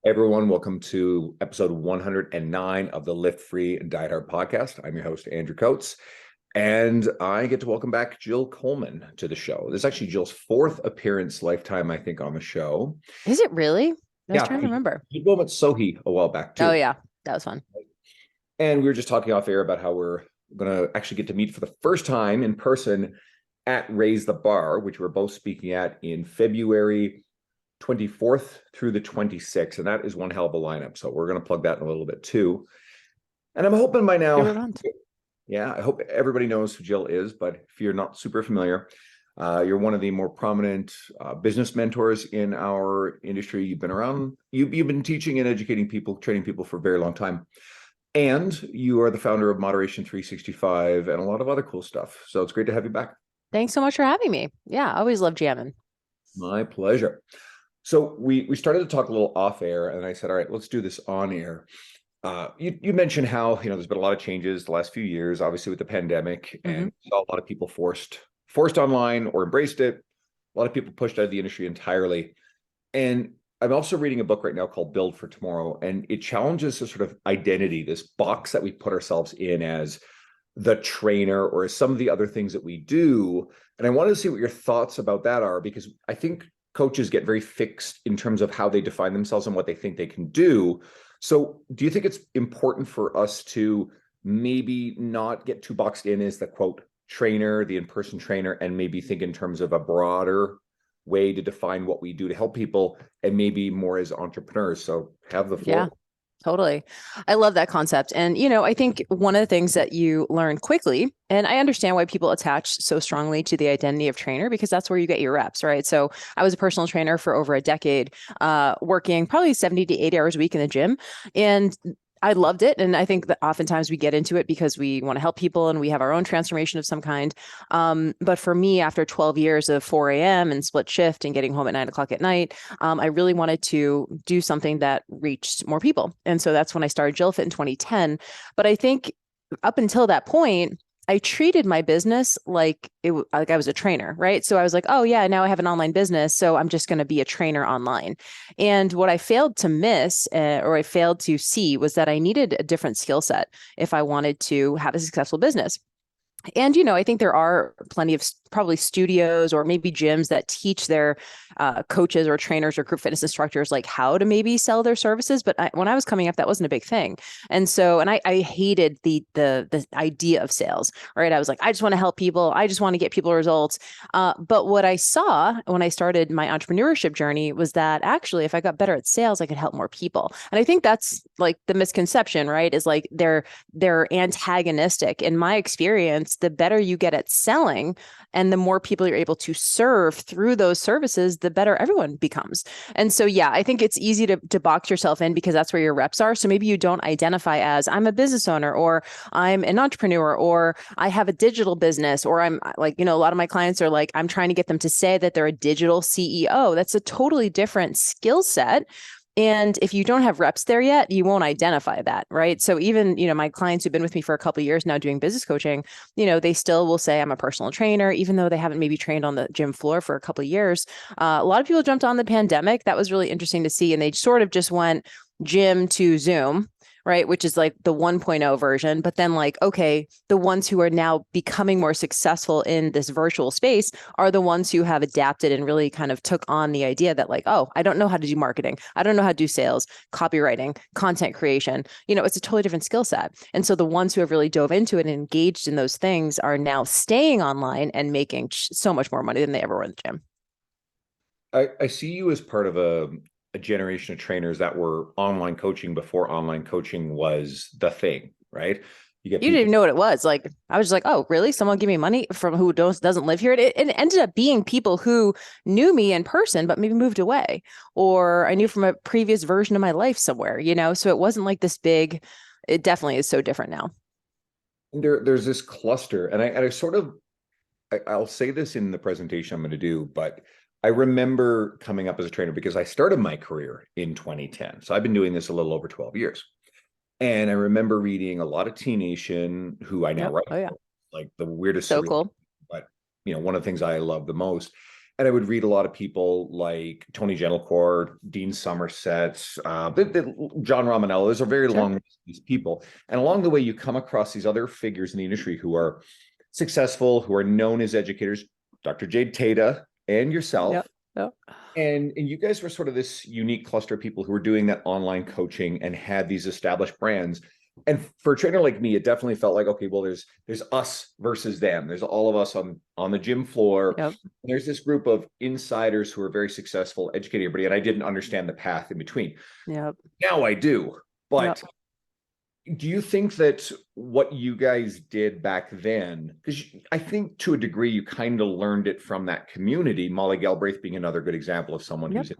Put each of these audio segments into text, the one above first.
Everyone, welcome to episode 109 of the Lift Free Diet Hard podcast. I'm your host, Andrew Coates, and I get to welcome back Jill Coleman to the show. This is actually Jill's fourth appearance lifetime, I think, on the show. Is it really? I was Yeah, trying to remember. you go with Sohi a while back Oh too. yeah, that was fun. And we were just talking off air about how we're going to actually get to meet for the first time in person at Raise the Bar, which we're both speaking at in February 24th through the 26th. And that is one hell of a lineup. So we're going to plug that in a little bit too. And I'm hoping by now, I hope everybody knows who Jill is, but if you're not super familiar, you're one of the more prominent business mentors in our industry. You've been around, you've been teaching and educating people, training people for a very long time. And you are the founder of Moderation 365 and a lot of other cool stuff. So it's great to have you back. Thanks so much for having me. Yeah, I always love jamming. My pleasure. So we started to talk a little off air, and I said, all right, let's do this on air. You mentioned how, there's been a lot of changes the last few years, obviously with the pandemic, and saw a lot of people forced online or embraced it. A lot of people pushed out of the industry entirely. And I'm also reading a book right now called Build for Tomorrow, and it challenges this sort of identity, this box that we put ourselves in as the trainer or as some of the other things that we do. And I wanted to see what your thoughts about that are, because I think coaches get very fixed in terms of how they define themselves and what they think they can do. So do you think it's important for us to maybe not get too boxed in as the quote trainer, the in-person trainer, and maybe think in terms of a broader way to define what we do to help people, and maybe more as entrepreneurs? So have the floor. Yeah, totally. I love that concept. And, I think one of the things that you learn quickly, and I understand why people attach so strongly to the identity of trainer, because that's where you get your reps, right? So I was a personal trainer for over a decade, working probably 70 to 80 hours a week in the gym. And I loved it. And I think that oftentimes we get into it because we want to help people and we have our own transformation of some kind. But for me, after 12 years of 4 a.m. and split shift and getting home at 9 o'clock at night, I really wanted to do something that reached more people. And so that's when I started Jill Fit in 2010. But I think up until that point, I treated my business like I was a trainer, right? So I was like, oh yeah, now I have an online business, so I'm just going to be a trainer online. And what I failed to miss, or I failed to see, was that I needed a different skill set if I wanted to have a successful business. And, I think there are plenty of probably studios or maybe gyms that teach their coaches or trainers or group fitness instructors like how to maybe sell their services. But when I was coming up, that wasn't a big thing. And so, and I hated the idea of sales, right? I was like, I just want to help people. I just want to get people results. But what I saw when I started my entrepreneurship journey was that actually, if I got better at sales, I could help more people. And I think that's like the misconception, right? Is like they're antagonistic. In my experience, the better you get at selling and the more people you're able to serve through those services, the better everyone becomes. And so, yeah, I think it's easy to box yourself in because that's where your reps are. So maybe you don't identify as I'm a business owner, or I'm an entrepreneur, or I have a digital business, or I'm like, a lot of my clients are like, I'm trying to get them to say that they're a digital CEO. That's a totally different skill set. And if you don't have reps there yet, you won't identify that, right? So even, my clients who've been with me for a couple of years now doing business coaching, they still will say I'm a personal trainer, even though they haven't maybe trained on the gym floor for a couple of years. A lot of people jumped on the pandemic. That was really interesting to see. And they sort of just went gym to Zoom, right? Which is like the 1.0 version. But then like, okay, the ones who are now becoming more successful in this virtual space are the ones who have adapted and really kind of took on the idea that like, oh, I don't know how to do marketing. I don't know how to do sales, copywriting, content creation. It's a totally different skill set. And so the ones who have really dove into it and engaged in those things are now staying online and making so much more money than they ever were in the gym. I see you as part of a generation of trainers that were online coaching before online coaching was the thing, right? You didn't even know what it was. Like, I was just like, oh, really? Someone give me money from who doesn't live here? It ended up being people who knew me in person, but maybe moved away, or I knew from a previous version of my life somewhere, So it wasn't like this big. It definitely is so different now. There's this cluster, and I sort of, I'll say this in the presentation I'm going to do, but I remember coming up as a trainer because I started my career in 2010. So I've been doing this a little over 12 years. And I remember reading a lot of T Nation, who I now write, oh yeah, like the weirdest, so cool. but one of the things I love the most. And I would read a lot of people like Tony Gentlecourt, Dean Somerset, John Romanello. There's a very Sure. long list of these people. And along the way, you come across these other figures in the industry who are successful, who are known as educators, Dr. Jade Tata and yourself. Yep. Yep. And you guys were sort of this unique cluster of people who were doing that online coaching and had these established brands. And for a trainer like me, it definitely felt like, okay, well, there's us versus them. There's all of us on the gym floor. Yep. There's this group of insiders who are very successful, educating everybody, and I didn't understand the path in between. Yep. Now I do. But Yep. do you think that what you guys did back then, because I think to a degree you kind of learned it from that community, Molly Galbraith being another good example of someone Yep. who's in,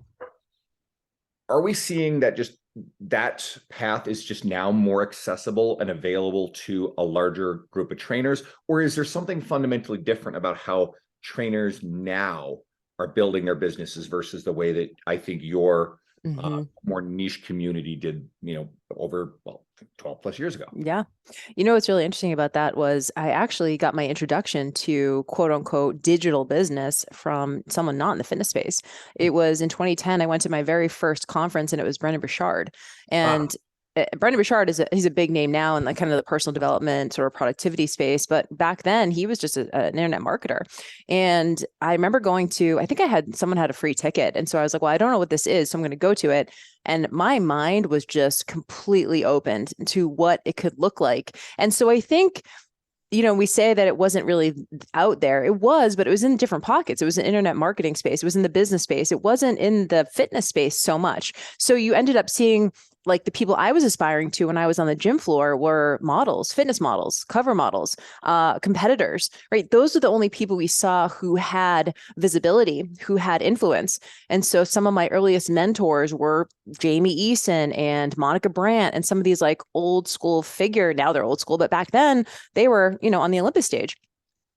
are we seeing that just that path is just now more accessible and available to a larger group of trainers? Or is there something fundamentally different about how trainers now are building their businesses versus the way that I think your more niche community did, over 12 plus years ago? Yeah. What's really interesting about that was I actually got my introduction to quote unquote digital business from someone not in the fitness space. It was in 2010. I went to my very first conference and it was Brendan Burchard. And Brendan Burchard he's a big name now in like kind of the personal development or productivity space. But back then he was just an internet marketer. And I remember I think someone had a free ticket. And so I was like, well, I don't know what this is. So I'm going to go to it. And my mind was just completely opened to what it could look like. And so I think, we say that it wasn't really out there. It was, but it was in different pockets. It was an internet marketing space. It was in the business space. It wasn't in the fitness space so much. So you ended up seeing like the people I was aspiring to when I was on the gym floor were models, fitness models, cover models, competitors, right? Those are the only people we saw who had visibility, who had influence. And so some of my earliest mentors were Jamie Eason and Monica Brandt and some of these like old school figure. Now they're old school, but back then they were, on the Olympus stage.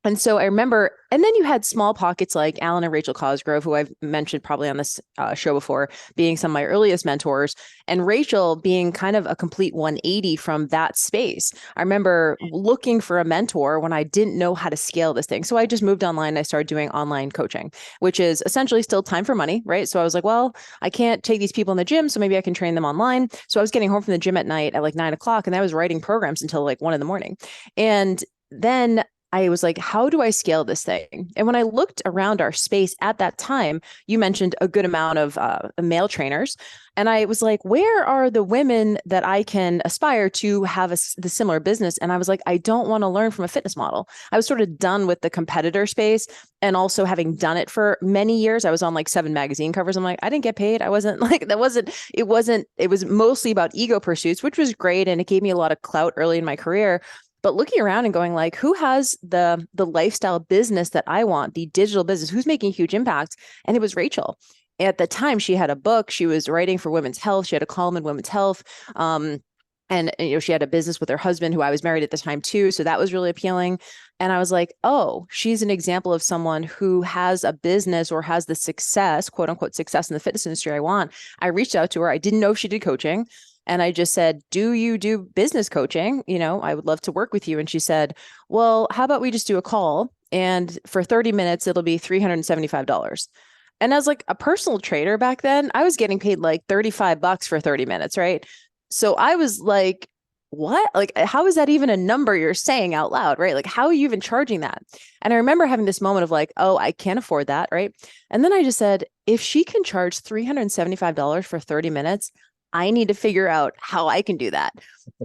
And so I remember, and then you had small pockets like Alan and Rachel Cosgrove, who I've mentioned probably on this show before, being some of my earliest mentors, and Rachel being kind of a complete 180 from that space. I remember looking for a mentor when I didn't know how to scale this thing. So I just moved online and I started doing online coaching, which is essentially still time for money, right? So I was like, well, I can't take these people in the gym, so maybe I can train them online. So I was getting home from the gym at night at like 9 o'clock, and I was writing programs until like 1 a.m. And then I was like, how do I scale this thing? And when I looked around our space at that time, you mentioned a good amount of male trainers. And I was like, where are the women that I can aspire to have the similar business? And I was like, I don't want to learn from a fitness model. I was sort of done with the competitor space. And also having done it for many years, I was on like 7 magazine covers. I'm like, I didn't get paid. I wasn't like, it was mostly about ego pursuits, which was great. And it gave me a lot of clout early in my career. But looking around and going like, who has the lifestyle business that I want, the digital business, who's making huge impact? And it was Rachel. At the time, she had a book. She was writing for Women's Health. She had a column in Women's Health. And she had a business with her husband, who I was married at the time too. So that was really appealing. And I was like, oh, she's an example of someone who has a business or has the success, quote unquote, success in the fitness industry I want. I reached out to her. I didn't know if she did coaching. And I just said, do you do business coaching? I would love to work with you. And she said, well, how about we just do a call? And for 30 minutes, it'll be $375. And as like a personal trainer back then, I was getting paid like $35 for 30 minutes, right? So I was like, what? Like, how is that even a number you're saying out loud, right? Like, how are you even charging that? And I remember having this moment of like, oh, I can't afford that, right? And then I just said, if she can charge $375 for 30 minutes, I need to figure out how I can do that.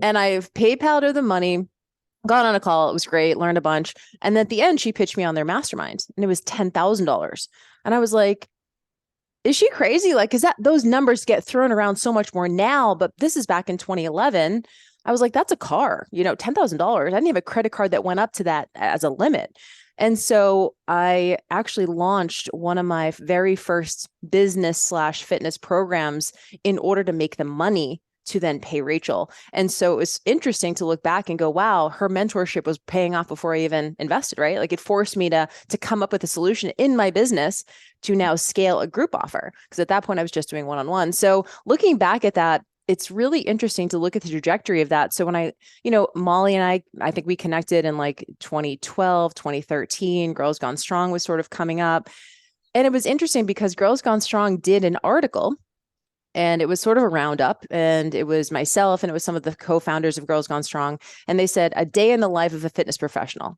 And I've PayPal'd her the money, got on a call. It was great, learned a bunch. And then at the end, she pitched me on their mastermind and it was $10,000. And I was like, is she crazy? Like, cause those numbers get thrown around so much more now, but this is back in 2011. I was like, that's a car, $10,000. I didn't have a credit card that went up to that as a limit. And so I actually launched one of my very first business/fitness programs in order to make the money to then pay Rachel. And so it was interesting to look back and go, wow, her mentorship was paying off before I even invested, right? Like it forced me to come up with a solution in my business to now scale a group offer. Because at that point I was just doing one-on-one. So looking back at that, it's really interesting to look at the trajectory of that. So when Molly and I think we connected in like 2012, 2013, Girls Gone Strong was sort of coming up. And it was interesting because Girls Gone Strong did an article, and it was sort of a roundup, and it was myself and it was some of the co-founders of Girls Gone Strong, and they said a day in the life of a fitness professional.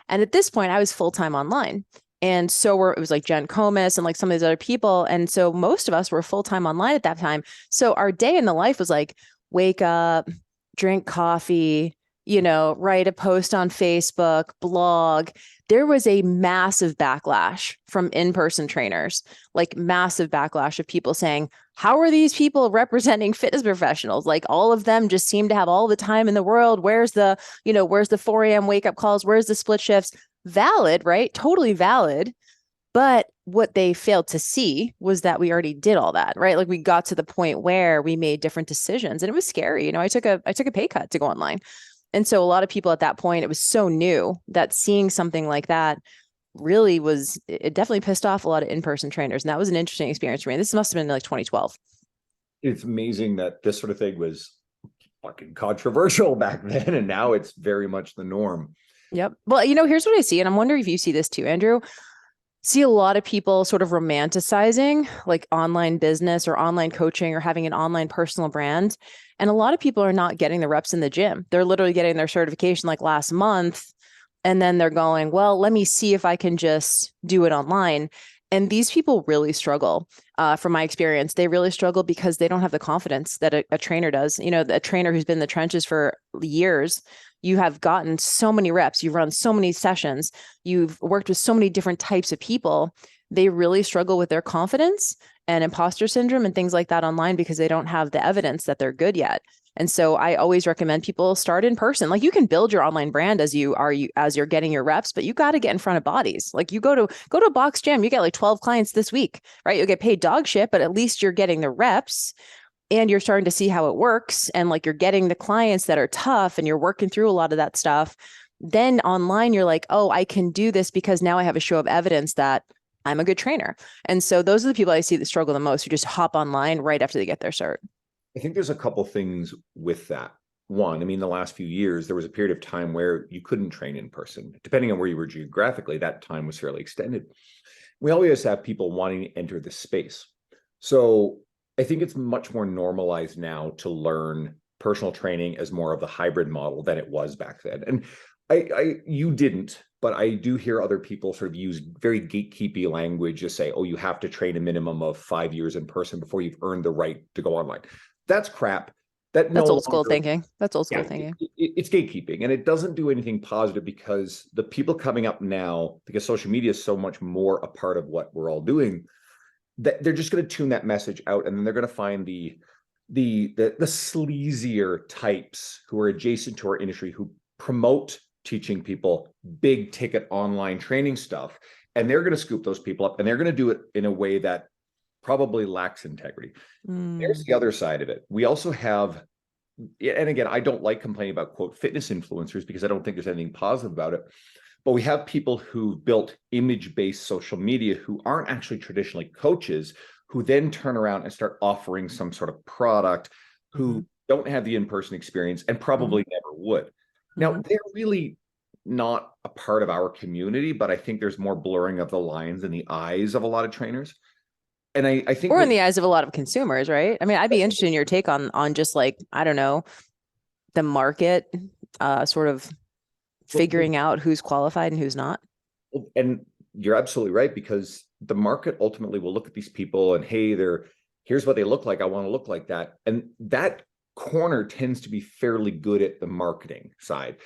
And at this point I was full-time online, and so it was like Jen Comas and like some of these other people, and so most of us were full-time online at that time. So our day in the life was like wake up, drink coffee, write a post on Facebook, blog. There was a massive backlash from in-person trainers, like massive backlash of people saying, how are these people representing fitness professionals? Like all of them just seem to have all the time in the world. Where's the 4 a.m. wake up calls? Where's the split shifts? Valid, right? Totally valid. But what they failed to see was that we already did all that, right? Like we got to the point where we made different decisions, and it was scary. I took a pay cut to go online. And so a lot of people at that point, it was so new that seeing something like that really it definitely pissed off a lot of in-person trainers. And that was an interesting experience for me. This must have been like 2012. It's amazing that this sort of thing was fucking controversial back then, and now it's very much the norm. Yep. Well, here's what I see, and I'm wondering if you see this too, Andrew. See a lot of people sort of romanticizing like online business or online coaching or having an online personal brand. And a lot of people are not getting the reps in the gym. They're literally getting their certification like last month. And then they're going, well, let me see if I can just do it online. And these people really struggle. From my experience, they really struggle because they don't have the confidence that a trainer does. A trainer who's been in the trenches for years, you have gotten so many reps, you've run so many sessions, you've worked with so many different types of people. They really struggle with their confidence and imposter syndrome and things like that online because they don't have the evidence that they're good yet. And so I always recommend people start in person. Like you can build your online brand as you're getting your reps, but you got to get in front of bodies. Like you go to a box gym, you get like 12 clients this week, right? You'll get paid dog shit, but at least you're getting the reps and you're starting to see how it works. And like you're getting the clients that are tough and you're working through a lot of that stuff. Then online, you're like, oh, I can do this because now I have a show of evidence that I'm a good trainer. And so those are the people I see that struggle the most, who just hop online right after they get their cert. I think there's a couple things with that. One, I mean, the last few years, there was a period of time where you couldn't train in person. Depending on where you were geographically, that time was fairly extended. We always have people wanting to enter the space. So I think it's much more normalized now to learn personal training as more of the hybrid model than it was back then. And you didn't, but I do hear other people sort of use very gatekeepy language to say, oh, you have to train a minimum of 5 years in person before you've earned the right to go online. That's crap. That's old school thinking. That's old school thinking. It's gatekeeping, and it doesn't do anything positive because the people coming up now, because social media is so much more a part of what we're all doing, that they're just going to tune that message out, and then they're going to find the sleazier types who are adjacent to our industry who promote teaching people big ticket online training stuff, and they're going to scoop those people up, and they're going to do it in a way that probably lacks integrity. There's the other side of it. We also have, and again, I don't like complaining about quote fitness influencers because I don't think there's anything positive about it, but we have people who built image-based social media who aren't actually traditionally coaches, who then turn around and start offering some sort of product, who don't have the in-person experience and probably never would. Now, they're really not a part of our community, but I think there's more blurring of the lines in the eyes of a lot of trainers. And I think, or in the eyes of a lot of consumers, right? I mean, I'd be interested in your take on just like, I don't know, the market sort of figuring out who's qualified and who's not. And you're absolutely right, because the market ultimately will look at these people and, hey, here's what they look like. I want to look like that. And that corner tends to be fairly good at the marketing side.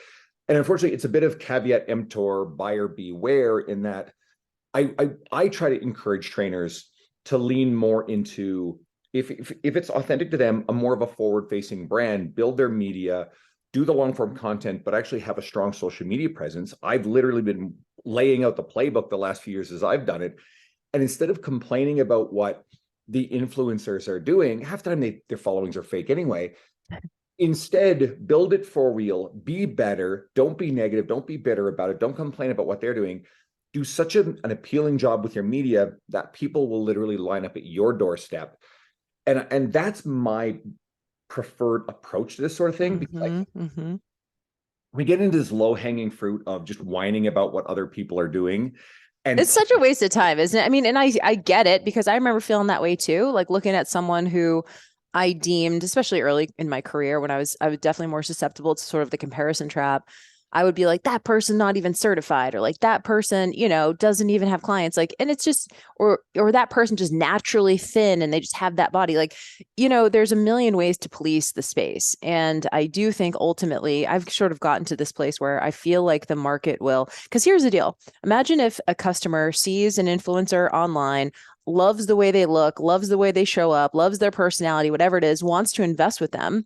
And unfortunately, it's a bit of caveat emptor, buyer beware, in that I try to encourage trainers to lean more into, if it's authentic to them, a more of a forward-facing brand, build their media, do the long-form content, but actually have a strong social media presence. I've literally been laying out the playbook the last few years as I've done it. And instead of complaining about what the influencers are doing, half the time their followings are fake anyway. Instead, build it for real, be better, don't be negative, don't be bitter about it, don't complain about what they're doing. Do such an appealing job with your media that people will literally line up at your doorstep. And that's my preferred approach to this sort of thing, because we get into this low-hanging fruit of just whining about what other people are doing. And It's such a waste of time, isn't it? I mean, and I get it because I remember feeling that way too. Like looking at someone who I deemed, especially early in my career when I was definitely more susceptible to sort of the comparison trap. I would be like, that person not even certified, or like that person, doesn't even have clients. Like, and it's just, or that person just naturally thin and they just have that body. Like, there's a million ways to police the space. And I do think ultimately I've sort of gotten to this place where I feel like the market will, because here's the deal. Imagine if a customer sees an influencer online, loves the way they look, loves the way they show up, loves their personality, whatever it is, wants to invest with them.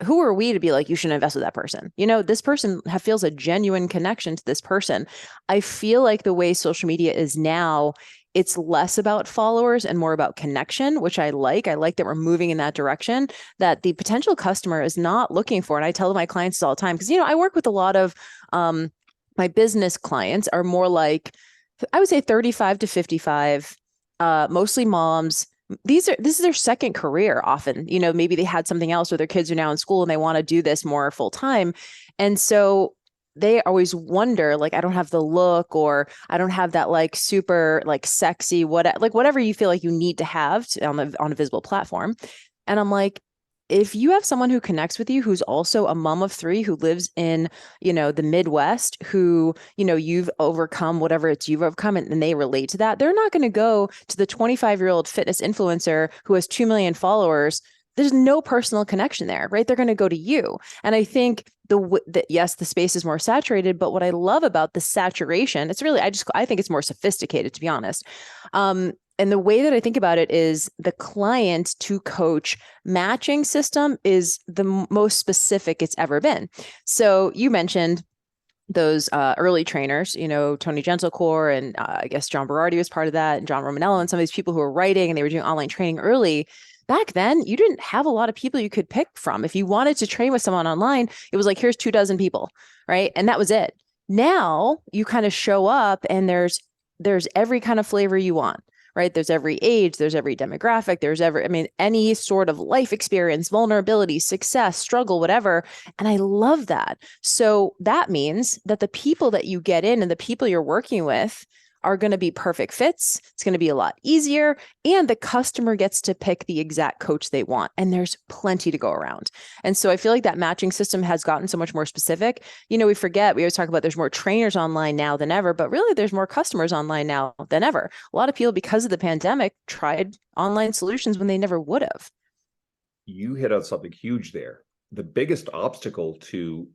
Who are we to be like, you should invest with that person? This person feels a genuine connection to this person. I feel like the way social media is now, it's less about followers and more about connection, which I like. I like that we're moving in that direction, that the potential customer is not looking for. And I tell my clients all the time, because, I work with a lot of my business clients are more like, I would say 35 to 55, mostly moms. This is their second career often. Maybe they had something else or their kids are now in school and they want to do this more full time. And so they always wonder, like, I don't have the look, or I don't have that like super like sexy, whatever you feel like you need to have on a visible platform. And I'm like, if you have someone who connects with you, who's also a mom of three, who lives in, the Midwest, who, you've overcome whatever it's you've overcome, and they relate to that, they're not going to go to the 25-year-old fitness influencer who has 2 million followers. There's no personal connection there, right? They're going to go to you. And I think yes, the space is more saturated, but what I love about the saturation, it's really, I think it's more sophisticated, to be honest. And the way that I think about it is the client to coach matching system is the most specific it's ever been. So you mentioned those early trainers, Tony Gentlecore, and I guess John Berardi was part of that, and John Romanello, and some of these people who were writing and they were doing online training early. Back then, you didn't have a lot of people you could pick from. If you wanted to train with someone online, it was like, here's 24 people, right? And that was it. Now you kind of show up and there's every kind of flavor you want, right? There's every age, there's every demographic, any sort of life experience, vulnerability, success, struggle, whatever. And I love that. So that means that the people that you get in and the people you're working with are going to be perfect fits. It's going to be a lot easier. And the customer gets to pick the exact coach they want. And there's plenty to go around. And so I feel like that matching system has gotten so much more specific. We always talk about there's more trainers online now than ever, but really there's more customers online now than ever. A lot of people, because of the pandemic, tried online solutions when they never would have. You hit on something huge there. The biggest obstacle to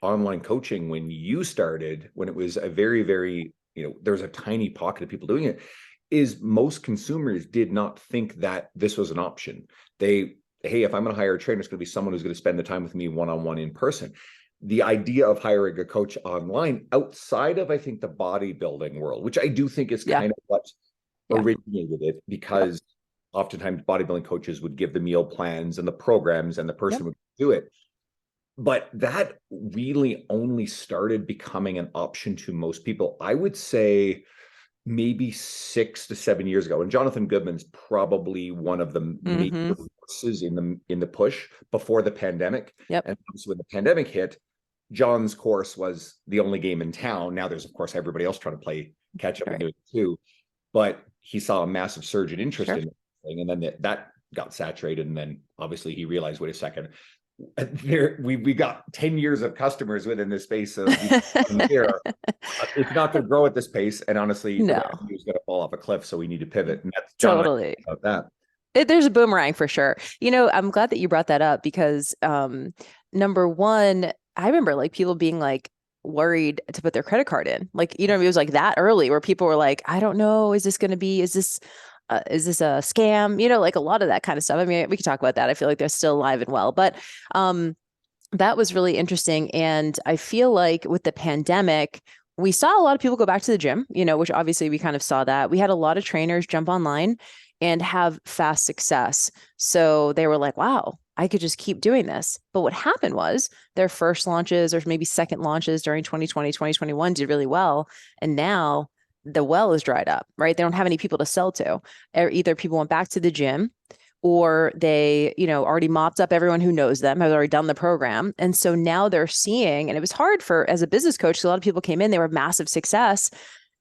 online coaching when you started, when it was a very, very, there was a tiny pocket of people doing it, is most consumers did not think that this was an option. Hey, if I'm going to hire a trainer, it's going to be someone who's going to spend the time with me one-on-one in person. The idea of hiring a coach online outside of, I think, the bodybuilding world, which I do think is kind of what originated it, because oftentimes bodybuilding coaches would give the meal plans and the programs and the person would do it. But that really only started becoming an option to most people, I would say, maybe 6 to 7 years ago. And Jonathan Goodman's probably one of the major forces in the push before the pandemic. And so when the pandemic hit, John's course was the only game in town. Now there's, of course, everybody else trying to play catch up and do it too. But he saw a massive surge in interest in it. And then that got saturated. And then obviously he realized, wait a second, we got 10 years of customers within this space of here. It's not going to grow at this pace, and honestly, the revenue is going to fall off a cliff, so we need to pivot. And that's John totally about that. There's a boomerang for sure. I'm glad that you brought that up, because number one, I remember like people being like worried to put their credit card in, like, it was like that early where people were like, I don't know, is this a scam? Like a lot of that kind of stuff. I mean, we could talk about that. I feel like they're still alive and well, but that was really interesting. And I feel like with the pandemic, we saw a lot of people go back to the gym, which obviously we kind of saw that. We had a lot of trainers jump online and have fast success. So they were like, wow, I could just keep doing this. But what happened was their first launches or maybe second launches during 2020, 2021 did really well. And now the well is dried up, right? They don't have any people to sell to. Either people went back to the gym, or they, already mopped up everyone who knows them, has already done the program. And so now they're seeing, and it was hard as a business coach, so a lot of people came in, they were massive success.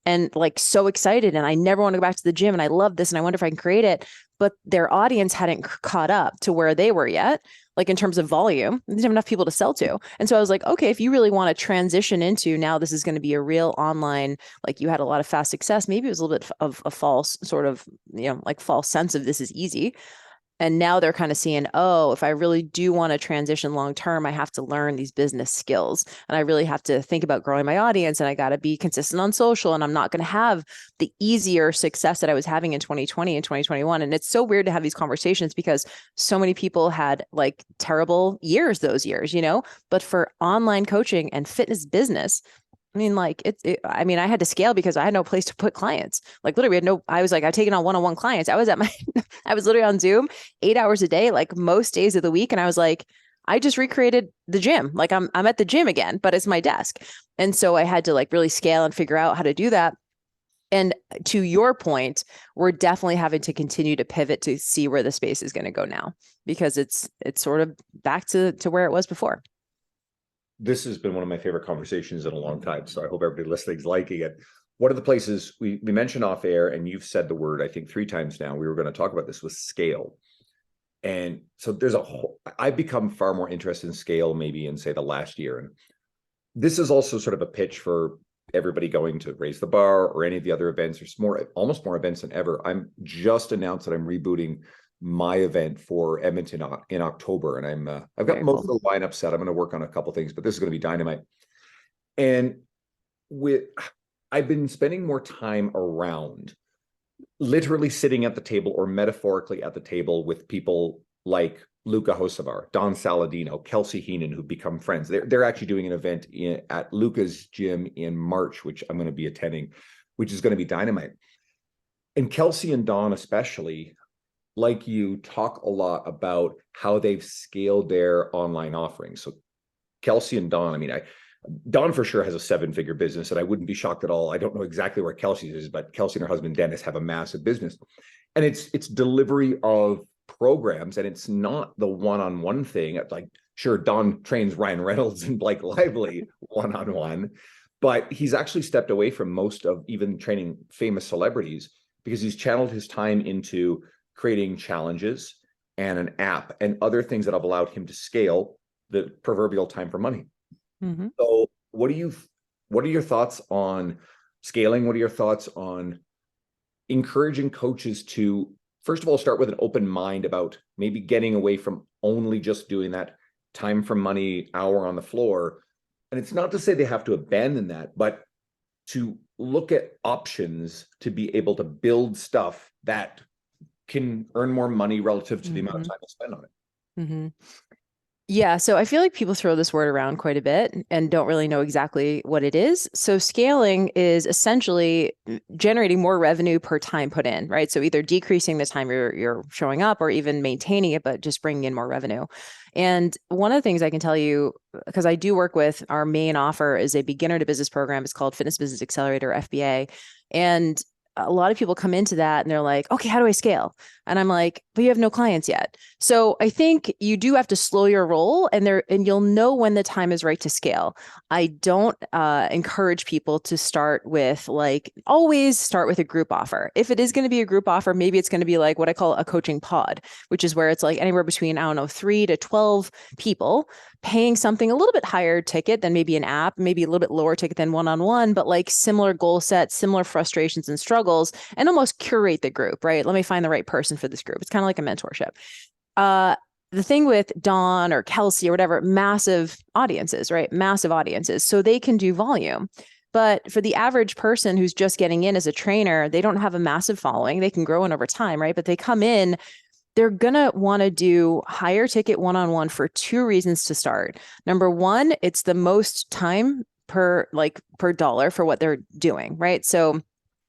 and like so excited. And I never want to go back to the gym. And I love this. And I wonder if I can create it. But their audience hadn't caught up to where they were yet, like in terms of volume. They didn't have enough people to sell to. And so I was like, okay, if you really want to transition into now, this is going to be a real online, like you had a lot of fast success. Maybe it was a little bit of a false sort of, like false sense of this is easy. And now they're kind of seeing, oh, if I really do want to transition long term, I have to learn these business skills. And I really have to think about growing my audience. And I got to be consistent on social. And I'm not going to have the easier success that I was having in 2020 and 2021. And it's so weird to have these conversations because so many people had like terrible years those years, But for online coaching and fitness business, I mean, like I mean, I had to scale because I had no place to put clients. Like literally, we had no, I was like, I've taken on one-on-one clients. I was I was literally on Zoom 8 hours a day, like most days of the week. And I was like, I just recreated the gym. Like I'm at the gym again, but it's my desk. And so I had to like really scale and figure out how to do that. And to your point, we're definitely having to continue to pivot to see where the space is going to go now, because it's sort of back to where it was before. This has been one of my favorite conversations in a long time. So I hope everybody listening's liking it. One of the places we mentioned off air, and you've said the word, I think 3 times now, we were going to talk about this, was scale. And so there's I've become far more interested in scale maybe in say the last year. And this is also sort of a pitch for everybody going to Raise the Bar or any of the other events. There's almost more events than ever. I'm just announced that I'm rebooting my event for Edmonton in October. And I've got most of the lineup set. I'm going to work on a couple things, but this is going to be dynamite. And I've been spending more time around, literally sitting at the table or metaphorically at the table with people like Luca Hocevar, Don Saladino, Kelsey Heenan, who've become friends. They're actually doing an event at Luca's gym in March, which I'm going to be attending, which is going to be dynamite. And Kelsey and Don especially, like you, talk a lot about how they've scaled their online offerings. So Kelsey and Don, I mean, Don for sure has a 7-figure business, and I wouldn't be shocked at all. I don't know exactly where Kelsey is, but Kelsey and her husband Dennis have a massive business, and it's delivery of programs, and it's not the one-on-one thing. Like, sure, Don trains Ryan Reynolds and Blake Lively one-on-one, but he's actually stepped away from most of even training famous celebrities because he's channeled his time into creating challenges and an app and other things that have allowed him to scale the proverbial time for money. Mm-hmm. So what are your thoughts on scaling? What are your thoughts on encouraging coaches to, first of all, start with an open mind about maybe getting away from only just doing that time for money hour on the floor? And it's not to say they have to abandon that, but to look at options to be able to build stuff that can earn more money relative to the amount of time they spend on it. Mm-hmm. Yeah. So I feel like people throw this word around quite a bit and don't really know exactly what it is. So scaling is essentially generating more revenue per time put in, right? So either decreasing the time you're showing up or even maintaining it, but just bringing in more revenue. And one of the things I can tell you, because I do work with, our main offer is a beginner to business program. It's called Fitness Business Accelerator, FBA. And a lot of people come into that and they're like, okay, how do I scale? And I'm like, but you have no clients yet. So I think you do have to slow your roll and you'll know when the time is right to scale. I don't encourage people to start with always start with a group offer. If it is going to be a group offer, maybe it's going to be like what I call a coaching pod, which is where it's like anywhere between, 3 to 12 people paying something a little bit higher ticket than maybe an app, maybe a little bit lower ticket than one-on-one, but like similar goal sets, similar frustrations and struggles, and almost curate the group, right? Let me find the right person for this group. It's kind of like a mentorship. The thing with Dawn or Kelsey or whatever, massive audiences, right? Massive audiences. So they can do volume. But for the average person who's just getting in as a trainer, they don't have a massive following. They can grow in over time, right? But they come in, they're going to want to do higher ticket one-on-one for 2 reasons to start. Number one, it's the most time per dollar for what they're doing, right? So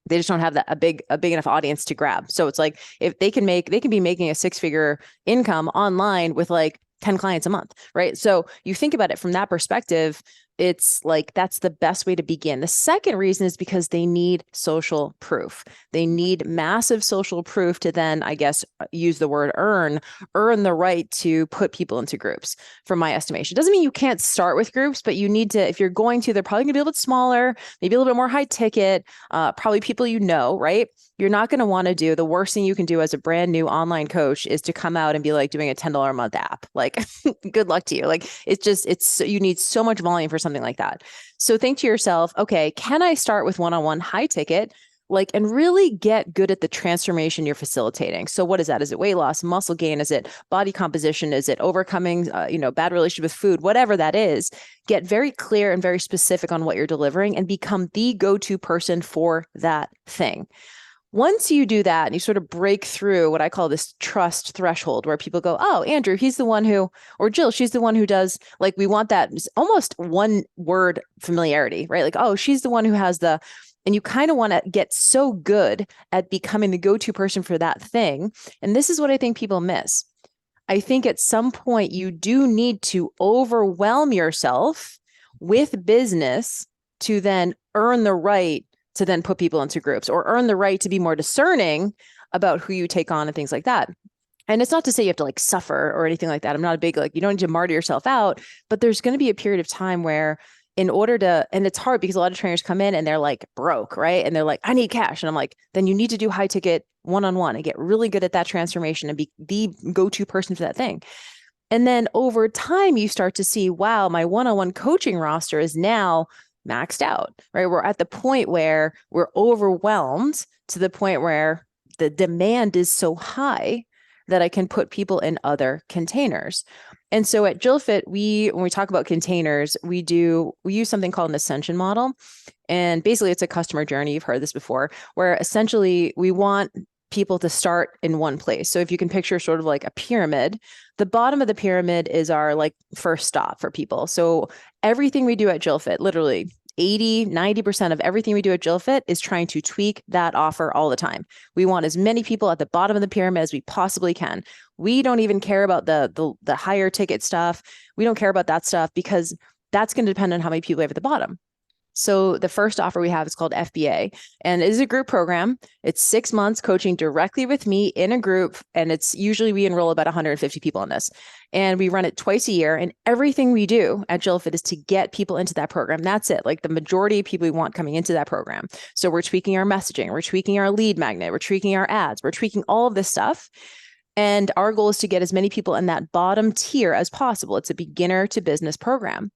they just don't have a big enough audience to grab. So it's like if they can be making a 6-figure income online with like 10 clients a month, right? So you think about it from that perspective, It's like that's the best way to begin. The second reason is because they need social proof. They need massive social proof to then, I guess, use the word earn the right to put people into groups, from my estimation. Doesn't mean you can't start with groups, but you need to, if you're going to, they're probably going to be a little bit smaller, maybe a little bit more high ticket, probably people you know, right? You're not going to want to do, the worst thing you can do as a brand new online coach is to come out and be like doing a $10 a month app. Like, good luck to you. Like, you need so much volume for something like that. So think to yourself, okay, can I start with one-on-one high ticket? Like, and really get good at the transformation you're facilitating. So what is that? Is it weight loss, muscle gain? Is it body composition? Is it overcoming, bad relationship with food? Whatever that is, get very clear and very specific on what you're delivering and become the go-to person for that thing. Once you do that and you sort of break through what I call this trust threshold, where people go, oh, Andrew, he's the one who, or Jill, she's the one who does, like, we want that almost one word familiarity, right? Like, oh, she's the one who has the, and you kind of want to get so good at becoming the go-to person for that thing. And this is what I think people miss. I think at some point you do need to overwhelm yourself with business to then earn the right to then put people into groups, or earn the right to be more discerning about who you take on and things like that. And it's not to say you have to like suffer or anything like that. I'm not a big, like, you don't need to martyr yourself out, but there's going to be a period of time where, in order to, and it's hard because a lot of trainers come in and they're like broke, right? And they're like, I need cash. And I'm like, then you need to do high ticket one-on-one and get really good at that transformation and be the go-to person for that thing. And then over time, you start to see, wow, my one-on-one coaching roster is now maxed out, right? We're at the point where we're overwhelmed to the point where the demand is so high that I can put people in other containers. And so at JillFit, when we talk about containers, we use something called an ascension model. And basically it's a customer journey. You've heard this before, where essentially we want people to start in one place. So if you can picture sort of like a pyramid, the bottom of the pyramid is our like first stop for people. So everything we do at JillFit, literally 80-90% of everything we do at JillFit is trying to tweak that offer all the time. We want as many people at the bottom of the pyramid as we possibly can. We don't even care about the higher ticket stuff. We don't care about that stuff because that's going to depend on how many people we have at the bottom. So the first offer we have is called FBA, and it is a group program. It's 6 months coaching directly with me in a group. And it's usually we enroll about 150 people in this, and we run it twice a year. And everything we do at JillFit is to get people into that program. That's it. Like the majority of people we want coming into that program. So we're tweaking our messaging, we're tweaking our lead magnet, we're tweaking our ads, we're tweaking all of this stuff. And our goal is to get as many people in that bottom tier as possible. It's a beginner to business program.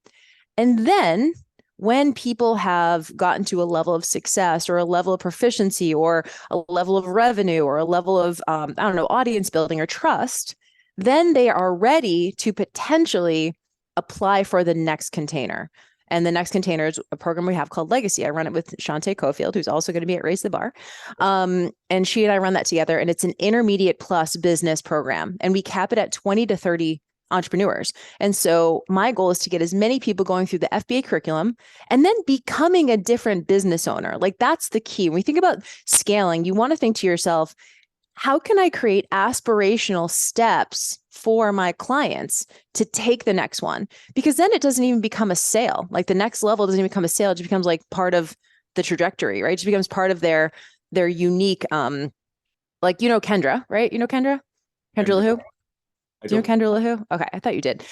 And then when people have gotten to a level of success or a level of proficiency or a level of revenue or a level of, audience building or trust, then they are ready to potentially apply for the next container. And the next container is a program we have called Legacy. I run it with Shantae Cofield, who's also going to be at Raise the Bar. And she and I run that together. And it's an intermediate plus business program. And we cap it at 20 to 30 entrepreneurs. And so my goal is to get as many people going through the FBA curriculum and then becoming a different business owner. Like that's the key. When we think about scaling, you want to think to yourself, how can I create aspirational steps for my clients to take the next one? Because then it doesn't even become a sale. Like the next level doesn't even become a sale. It just becomes like part of the trajectory, right? It just becomes part of their unique, Kendra, right? You know Kendra? Kendra LaHoo? Do you know Kendra LaHoo? Okay, I thought you did.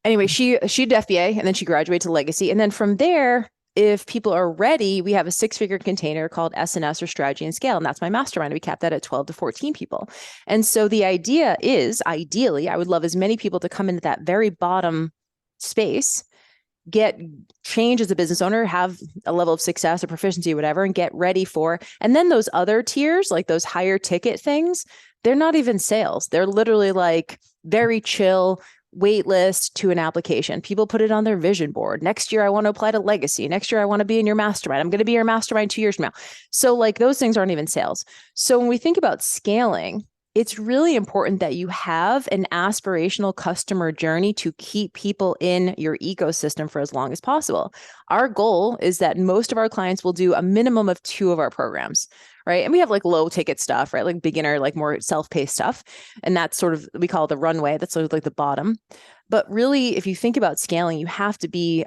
Anyway, she did FBA and then she graduated to Legacy. And then from there, if people are ready, we have a 6-figure container called SNS, or Strategy and Scale. And that's my mastermind. We cap that at 12 to 14 people. And so the idea is, ideally, I would love as many people to come into that very bottom space, get change as a business owner, have a level of success or proficiency, whatever, and get ready for, and then those other tiers, like those higher ticket things, they're not even sales. They're literally like very chill wait list to an application. People put it on their vision board. Next year, I want to apply to Legacy. Next year, I want to be in your mastermind. I'm going to be your mastermind 2 years from now. So like those things aren't even sales. So when we think about scaling, it's really important that you have an aspirational customer journey to keep people in your ecosystem for as long as possible. Our goal is that most of our clients will do a minimum of 2 of our programs, right? And we have like low ticket stuff, right? Like beginner, like more self-paced stuff. And that's sort of, we call it the runway. That's sort of like the bottom. But really, if you think about scaling, you have to be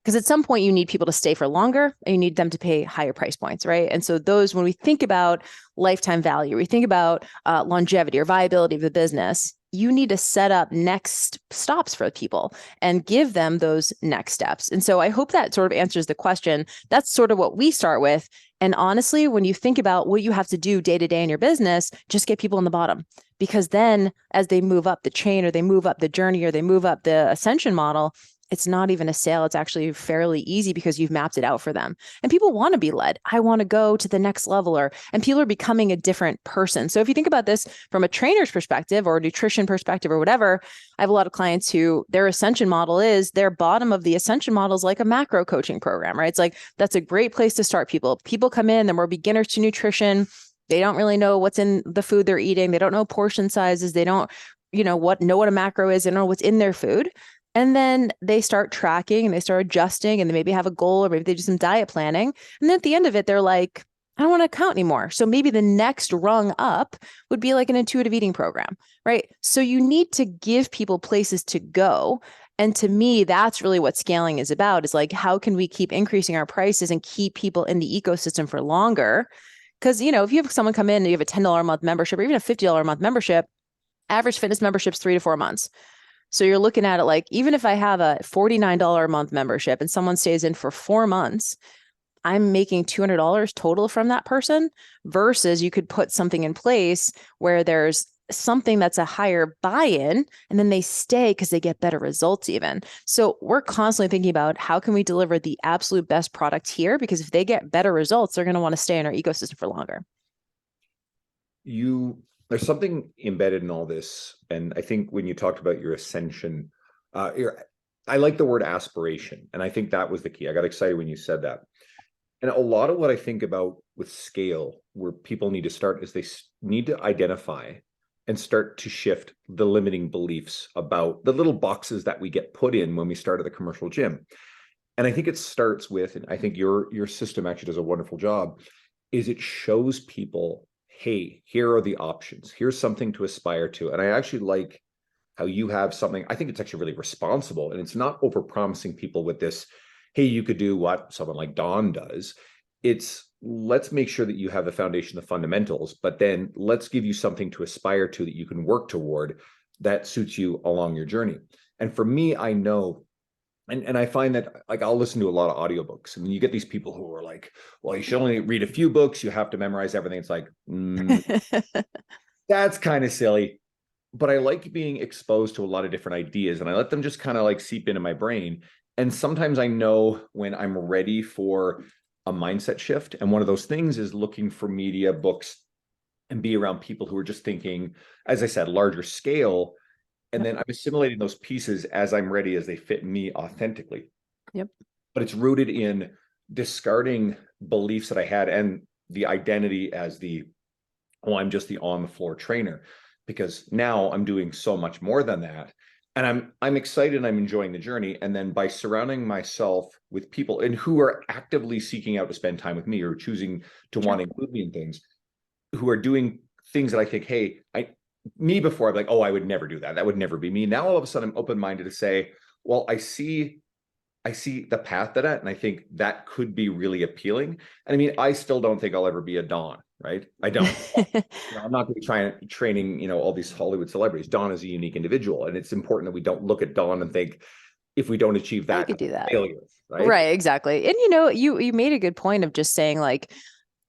Because at some point you need people to stay for longer and you need them to pay higher price points, right? And so those, when we think about lifetime value, we think about longevity or viability of the business, you need to set up next stops for people and give them those next steps. And so I hope that sort of answers the question. That's sort of what we start with. And honestly, when you think about what you have to do day to day in your business, just get people in the bottom. Because then as they move up the chain or they move up the journey or they move up the ascension model, it's not even a sale. It's actually fairly easy because you've mapped it out for them. And people want to be led. I want to go to the next level, and people are becoming a different person. So if you think about this from a trainer's perspective or a nutrition perspective or whatever, I have a lot of clients who their ascension model is their bottom of the ascension model is like a macro coaching program, right? It's like, that's a great place to start people. People come in, they're more beginners to nutrition. They don't really know what's in the food they're eating. They don't know portion sizes. They don't, know what a macro is. They don't know what's in their food. And then they start tracking and they start adjusting and they maybe have a goal or maybe they do some diet planning. And then at the end of it, they're like, I don't want to count anymore. So maybe the next rung up would be like an intuitive eating program, right? So you need to give people places to go. And to me, that's really what scaling is about, is like, how can we keep increasing our prices and keep people in the ecosystem for longer? Because, if you have someone come in and you have a $10 a month membership or even a $50 a month membership, average fitness membership's 3 to 4 months. So you're looking at it like, even if I have a $49 a month membership and someone stays in for 4 months, I'm making $200 total from that person, versus you could put something in place where there's something that's a higher buy-in and then they stay because they get better results even. So we're constantly thinking about how can we deliver the absolute best product here, because if they get better results, they're going to want to stay in our ecosystem for longer. There's something embedded in all this. And I think when you talked about your ascension, I like the word aspiration. And I think that was the key. I got excited when you said that. And a lot of what I think about with scale, where people need to start, is they need to identify and start to shift the limiting beliefs about the little boxes that we get put in when we start at the commercial gym. And I think it starts with, and I think your system actually does a wonderful job, is it shows people, hey, here are the options. Here's something to aspire to. And I actually like how you have something, I think it's actually really responsible, and it's not overpromising people with this, hey, you could do what someone like Dawn does. It's, let's make sure that you have the foundation, the fundamentals, but then let's give you something to aspire to that you can work toward that suits you along your journey. And for me, I know, and I find that, like, I'll listen to a lot of audiobooks, and you get these people who are like, well, you should only read a few books, you have to memorize everything. It's like, that's kind of silly. But I like being exposed to a lot of different ideas, and I let them just kind of like seep into my brain. And sometimes I know when I'm ready for a mindset shift. And one of those things is looking for media, books, and be around people who are just thinking, as I said, larger scale. And then I'm assimilating those pieces as I'm ready, as they fit me authentically. Yep. But it's rooted in discarding beliefs that I had and the identity as I'm just the on the floor trainer, because now I'm doing so much more than that. And I'm excited and I'm enjoying the journey. And then by surrounding myself with people and who are actively seeking out to spend time with me, or choosing to want to include me in things, who are doing things that I think, hey, me before I'm like, oh, I would never do that. That would never be me. Now all of a sudden I'm open-minded to say, well, I see the path to that, and I think that could be really appealing. And I mean, I still don't think I'll ever be a Dawn, right? I don't. I'm not going to be training, all these Hollywood celebrities. Dawn is a unique individual, and it's important that we don't look at Dawn and think, if we don't achieve that, I could do that. Failure, right? Right, exactly. And you made a good point of just saying, like,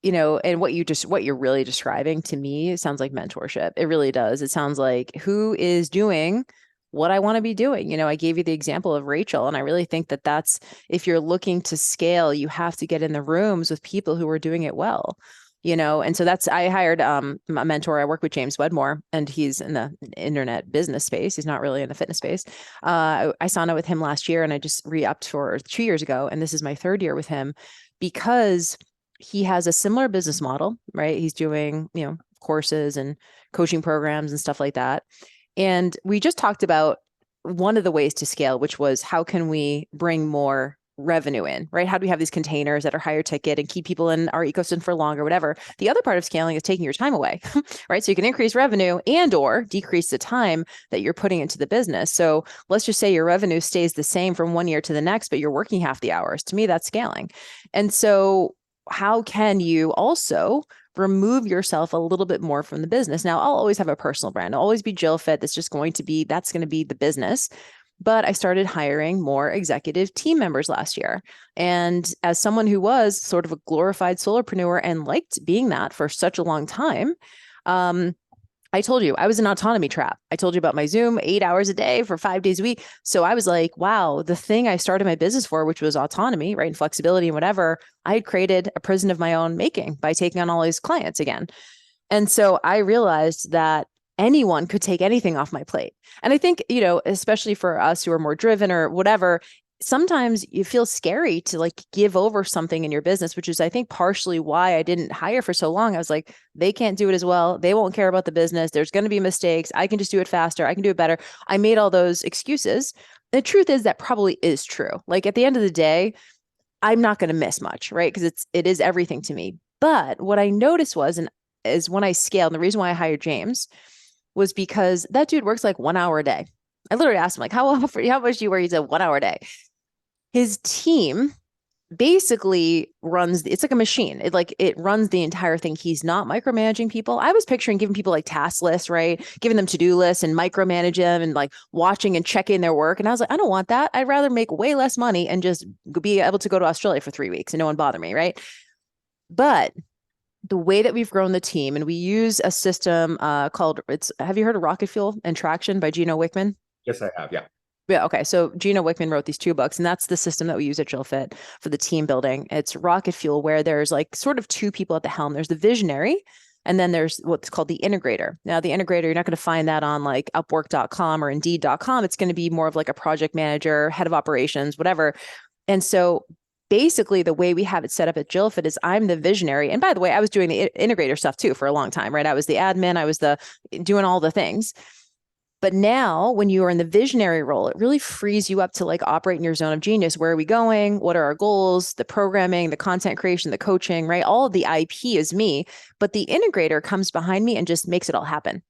and what you're really describing to me, it sounds like mentorship. It really does. It sounds like, who is doing what I want to be doing. I gave you the example of Rachel, and I really think that that's, if you're looking to scale, you have to get in the rooms with people who are doing it well. And so I hired a mentor. I work with James Wedmore, and he's in the internet business space. He's not really in the fitness space. I signed up with him last year, and I just re-upped for 2 years ago. And this is my 3rd year with him, because he has a similar business model, right? He's doing, courses and coaching programs and stuff like that. And we just talked about one of the ways to scale, which was, how can we bring more revenue in, right? How do we have these containers that are higher ticket and keep people in our ecosystem for longer, whatever? The other part of scaling is taking your time away, right? So you can increase revenue and or decrease the time that you're putting into the business. So let's just say your revenue stays the same from one year to the next, but you're working half the hours. To me, that's scaling. And so how can you also remove yourself a little bit more from the business? Now, I'll always have a personal brand. I'll always be Jill Fit. That's going to be the business. But I started hiring more executive team members last year. And as someone who was sort of a glorified solopreneur and liked being that for such a long time, I told you I was an autonomy trap. I told you about my Zoom 8 hours a day for 5 days a week. So I was like, wow, the thing I started my business for, which was autonomy, right? And flexibility and whatever, I had created a prison of my own making by taking on all these clients again. And so I realized that anyone could take anything off my plate. And I think, especially for us who are more driven or whatever, sometimes you feel scary to like give over something in your business, which is, I think, partially why I didn't hire for so long. I was like, they can't do it as well. They won't care about the business. There's going to be mistakes. I can just do it faster. I can do it better. I made all those excuses. The truth is that probably is true. Like at the end of the day, I'm not going to miss much, right? Because it is everything to me. But what I noticed is when I scaled, and the reason why I hired James was because that dude works like 1 hour a day. I literally asked him like, how much do you work? He said 1 hour a day. His team basically it's like a machine. It runs the entire thing. He's not micromanaging people. I was picturing giving people like task lists, right? Giving them to-do lists and micromanage them and like watching and checking their work. And I was like, I don't want that. I'd rather make way less money and just be able to go to Australia for 3 weeks and no one bother me, right? But the way that we've grown the team, and we use a system have you heard of Rocket Fuel and Traction by Gino Wickman? Yes, I have. Yeah. Yeah. Okay. So Gino Wickman wrote these 2 books, and that's the system that we use at JillFit for the team building. It's Rocket Fuel, where there's like sort of two people at the helm. There's the visionary, and then there's what's called the integrator. Now, the integrator, you're not going to find that on like Upwork.com or Indeed.com. It's going to be more of like a project manager, head of operations, whatever. And so basically the way we have it set up at JillFit is I'm the visionary. And by the way, I was doing the integrator stuff too for a long time, right? I was the admin, I was doing all the things. But now when you are in the visionary role, it really frees you up to like operate in your zone of genius. Where are we going? What are our goals? The programming, the content creation, the coaching, right? All of the IP is me, but the integrator comes behind me and just makes it all happen.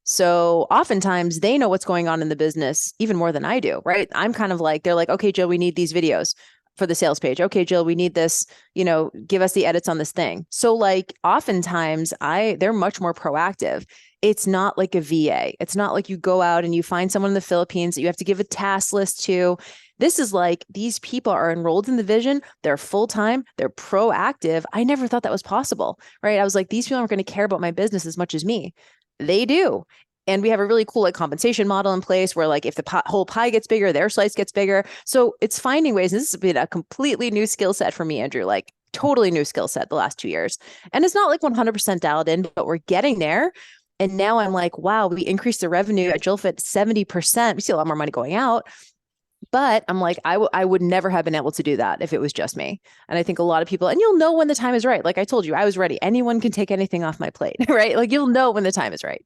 So oftentimes they know what's going on in the business even more than I do, right? I'm kind of like, they're like, okay, Jill, we need these videos for the sales page. Okay, Jill, we need this, give us the edits on this thing. So like oftentimes they're much more proactive. It's not like a VA. It's not like you go out and you find someone in the Philippines that you have to give a task list to. This is like these people are enrolled in the vision. They're full-time. They're proactive. I never thought that was possible, right? I was like, these people aren't going to care about my business as much as me. They do. And we have a really cool like compensation model in place where like if the whole pie gets bigger, their slice gets bigger. So it's finding ways. This has been a completely new skill set for me, Andrew, like totally new skill set the last 2 years. And it's not like 100% dialed in, but we're getting there. And now I'm like, wow, we increased the revenue at JillFit 70%. We see a lot more money going out. But I'm like, I would never have been able to do that if it was just me. And I think a lot of people, and you'll know when the time is right. Like I told you, I was ready. Anyone can take anything off my plate, right? Like you'll know when the time is right.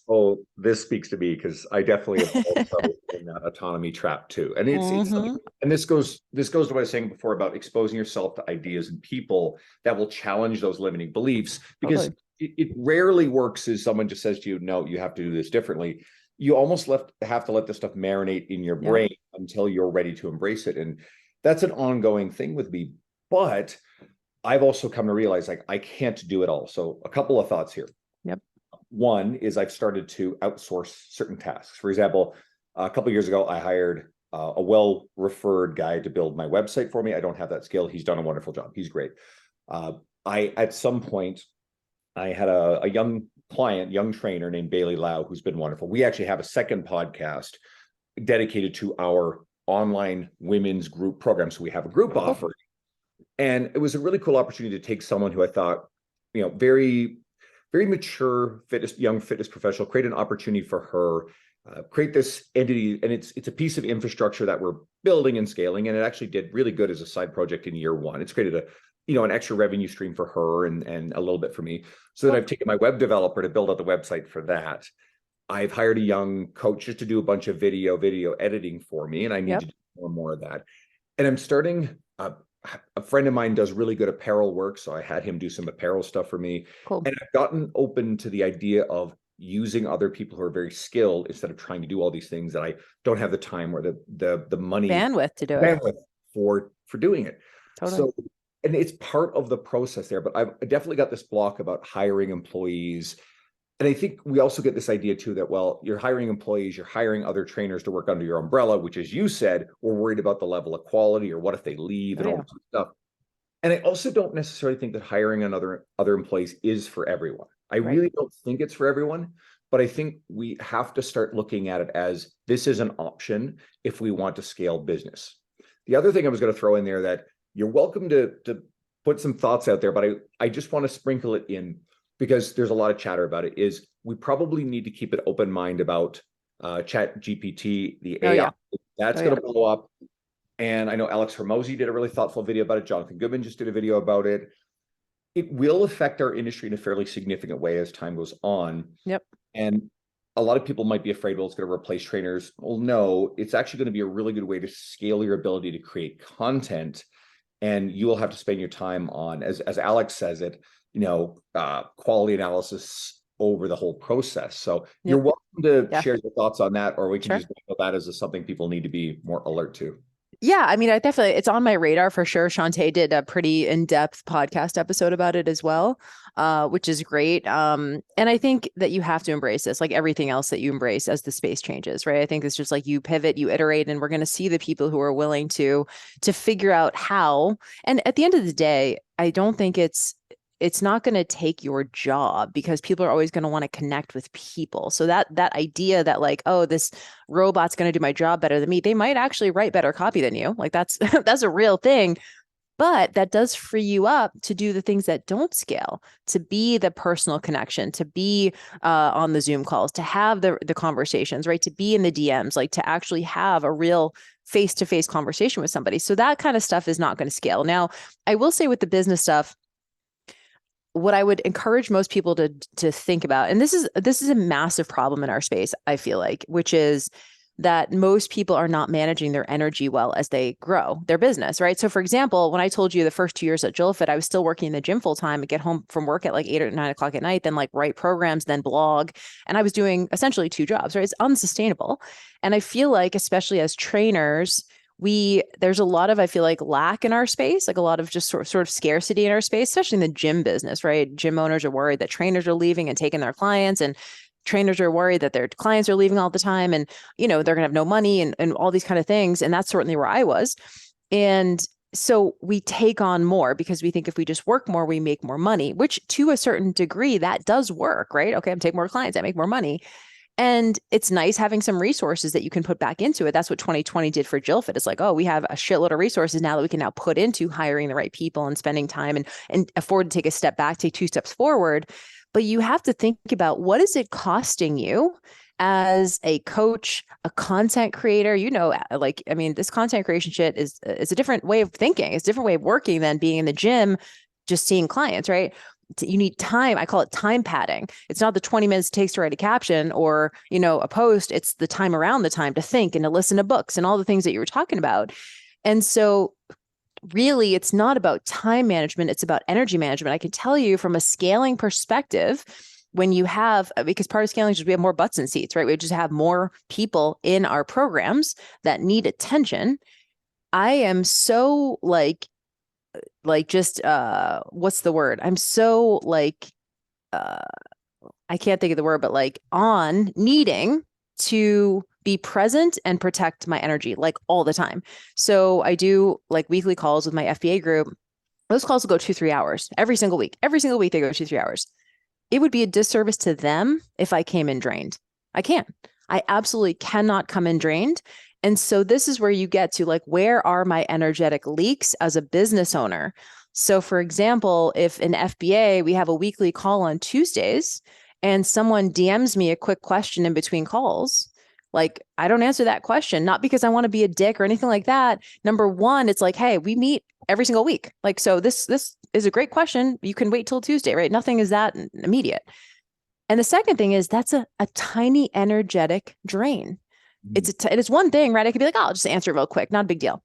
Oh, this speaks to me because I definitely have also in that autonomy trap too. And and this goes to what I was saying before about exposing yourself to ideas and people that will challenge those limiting beliefs, because Totally. it rarely works as someone just says to you, no, you have to do this differently. You almost have to let this stuff marinate in your Yeah. brain until you're ready to embrace it. And that's an ongoing thing with me. But I've also come to realize like I can't do it all. So a couple of thoughts here. Yep. One is I've started to outsource certain tasks. For example, a couple of years ago, I hired a well-referred guy to build my website for me. I don't have that skill. He's done a wonderful job. He's great. At some point, I had a young client, young trainer named Bailey Lau, who's been wonderful. We actually have a second podcast dedicated to our online women's group program. So we have a group offering. And it was a really cool opportunity to take someone who I thought, very, very mature young fitness professional, create an opportunity for her, create this entity. And it's a piece of infrastructure that we're building and scaling. And it actually did really good as a side project in year one. It's created an extra revenue stream for her and a little bit for me. So that I've taken my web developer to build out the website for that. I've hired a young coach just to do a bunch of video editing for me. And I need to do more and more of that. And I'm starting, a friend of mine does really good apparel work. So I had him do some apparel stuff for me. Cool. And I've gotten open to the idea of using other people who are very skilled instead of trying to do all these things that I don't have the time or the money Bandwidth to do it. bandwidth for doing it. Totally. So, and it's part of the process there, but I definitely got this block about hiring employees. And I think we also get this idea too that, well, you're hiring employees, you're hiring other trainers to work under your umbrella, which, as you said, we're worried about the level of quality or what if they leave and all this stuff. And I also don't necessarily think that hiring other employees is for everyone. I really don't think it's for everyone, but I think we have to start looking at it as this is an option if we want to scale business. The other thing I was going to throw in there that you're welcome to put some thoughts out there, but I just want to sprinkle it in because there's a lot of chatter about it, is we probably need to keep an open mind about Chat GPT, the AI, that's going to blow up. And I know Alex Hormozy did a really thoughtful video about it. Jonathan Goodman just did a video about it. It will affect our industry in a fairly significant way as time goes on. Yep. And a lot of people might be afraid, well, it's going to replace trainers. Well, no, it's actually going to be a really good way to scale your ability to create content. And you will have to spend your time on, as Alex says it, quality analysis over the whole process. So you're welcome to share your thoughts on that, or we can just know that as something people need to be more alert to. Yeah, I mean, it's on my radar for sure. Shantae did a pretty in-depth podcast episode about it as well, which is great. And I think that you have to embrace this, like everything else that you embrace as the space changes, right? I think it's just like you pivot, you iterate, and we're going to see the people who are willing to figure out how. And at the end of the day, I don't think it's not going to take your job, because people are always going to want to connect with people. So that idea that like, oh, this robot's going to do my job better than me, they might actually write better copy than you. Like that's that's a real thing. But that does free you up to do the things that don't scale, to be the personal connection, to be on the Zoom calls, to have the conversations, right? To be in the DMs, like to actually have a real face-to-face conversation with somebody. So that kind of stuff is not going to scale. Now, I will say with the business stuff, what I would encourage most people to think about, and this is a massive problem in our space, I feel like, which is that most people are not managing their energy well as they grow their business, right? So for example, when I told you the first 2 years at Jillfit, I was still working in the gym full time and get home from work at like 8 or 9 o'clock at night, then like write programs, then blog. And I was doing essentially 2 jobs, right? It's unsustainable. And I feel like, especially as trainers, there's a lot of, I feel like, lack in our space, like a lot of just sort of scarcity in our space, especially in the gym business, right? Gym owners are worried that trainers are leaving and taking their clients, and trainers are worried that their clients are leaving all the time, and they're going to have no money and all these kind of things. And that's certainly where I was. And so we take on more because we think if we just work more, we make more money, which to a certain degree that does work, right? Okay, I'm taking more clients, I make more money. And it's nice having some resources that you can put back into it. That's what 2020 did for Jillfit. It's like, oh, we have a shitload of resources now that we can now put into hiring the right people and spending time and afford to take a step back, take 2 steps forward. But you have to think about, what is it costing you as a coach, a content creator? This content creation shit is a different way of thinking. It's a different way of working than being in the gym, just seeing clients, right? You need time. I call it time padding. It's not the 20 minutes it takes to write a caption or, a post. It's the time around the time to think and to listen to books and all the things that you were talking about. And so really, it's not about time management. It's about energy management. I can tell you from a scaling perspective, because part of scaling is just we have more butts in seats, right? We just have more people in our programs that need attention. I am so what's the word? I'm so I can't think of the word, but on needing to be present and protect my energy all the time. So I do weekly calls with my FBA group. Those calls will go 2-3 hours every single week. Every single week they go 2-3 hours. It would be a disservice to them if I came in drained. I can't. I absolutely cannot come in drained. And so this is where you get to where are my energetic leaks as a business owner? So for example, if in FBA, we have a weekly call on Tuesdays and someone DMs me a quick question in between calls, I don't answer that question, not because I want to be a dick or anything like that. Number one, it's hey, we meet every single week. So this is a great question. You can wait till Tuesday, right? Nothing is that immediate. And the second thing is that's a tiny energetic drain. It's one thing, right? I could be oh, I'll just answer it real quick. Not a big deal.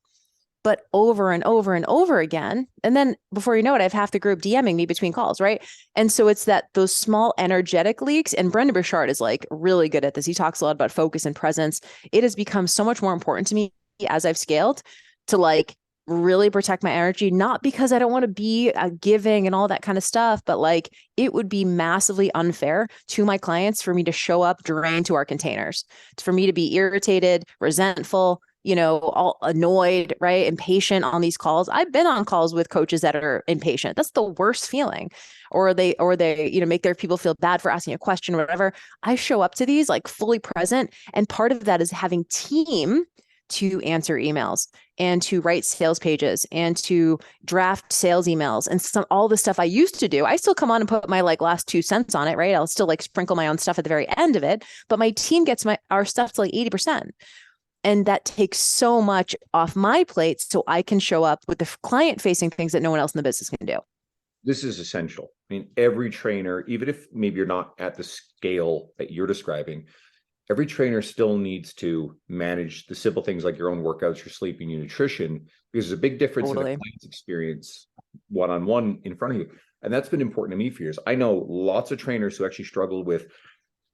but over and over and over again. And then before you know it, I have half the group DMing me between calls, right? And so it's that those small energetic leaks. And Brendan Burchard is like really good at this. He talks a lot about focus and presence. It has become so much more important to me as I've scaled to like really protect my energy, not because I don't want to be giving and all that kind of stuff, but like it would be massively unfair to my clients for me to show up drained to our containers, for me to be irritated, resentful, all annoyed, right? Impatient on these calls. I've been on calls with coaches that are impatient. That's the worst feeling. Or they, make their people feel bad for asking a question or whatever. I show up to these like fully present. And part of that is having team to answer emails and to write sales pages and to draft sales emails and all the stuff I used to do. I still come on and put my like last 2 cents on it, right? I'll still like sprinkle my own stuff at the very end of it, but my team gets our stuff to like 80%. And that takes so much off my plate so I can show up with the client facing things that no one else in the business can do. This is essential. I mean, every trainer, even if maybe you're not at the scale that you're describing, every trainer still needs to manage the simple things like your own workouts, your sleeping, your nutrition, because there's a big difference in the client's experience one-on-one in front of you. And that's been important to me for years. I know lots of trainers who actually struggle with,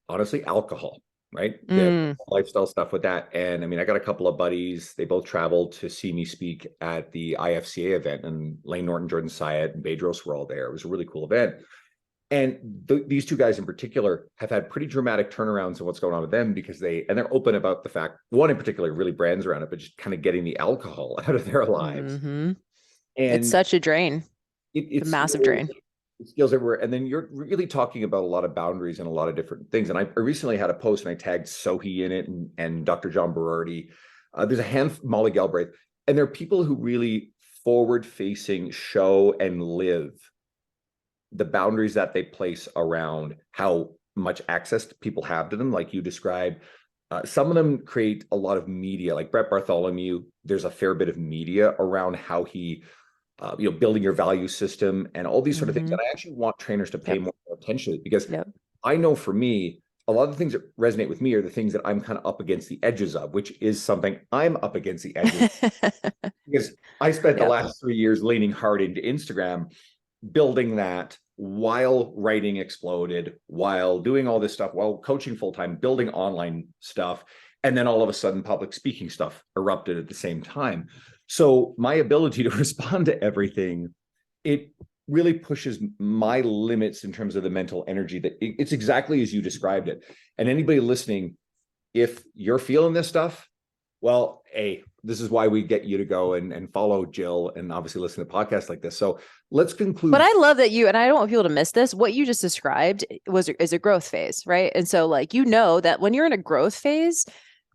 honestly, alcohol, right? They have lifestyle stuff with that. And I mean, I got a couple of buddies, they both traveled to see me speak at the IFCA event, and Lane Norton, Jordan Syatt, and Bedros were all there. It was a really cool event. And these two guys in particular have had pretty dramatic turnarounds in what's going on with them because they're open about the fact, one in particular really brands around it, but just kind of getting the alcohol out of their lives. Mm-hmm. And it's such a drain. It's a massive drain. It skills everywhere. And then you're really talking about a lot of boundaries and a lot of different things. And I recently had a post and I tagged Sohi in it and Dr. John Berardi. There's a handful, Molly Galbraith. And there are people who really forward-facing show and live the boundaries that they place around how much access people have to them, like you described. Some of them create a lot of media, like Brett Bartholomew. There's a fair bit of media around how he, building your value system and all these sort of things. And I actually want trainers to pay more attention to it because I know for me, a lot of the things that resonate with me are the things that I'm kind of up against the edges of, which is something I'm up against the edges because I spent the last 3 years leaning hard into Instagram, building that while writing exploded, while doing all this stuff, while coaching full-time, building online stuff. And then all of a sudden public speaking stuff erupted at the same time. So my ability to respond to everything, it really pushes my limits in terms of the mental energy that it's exactly as you described it. And anybody listening, if you're feeling this stuff, well, this is why we get you to go and follow Jill and obviously listen to podcasts like this. So let's conclude. But I love that and I don't want people to miss this. What you just described is a growth phase, right? And so like, that when you're in a growth phase,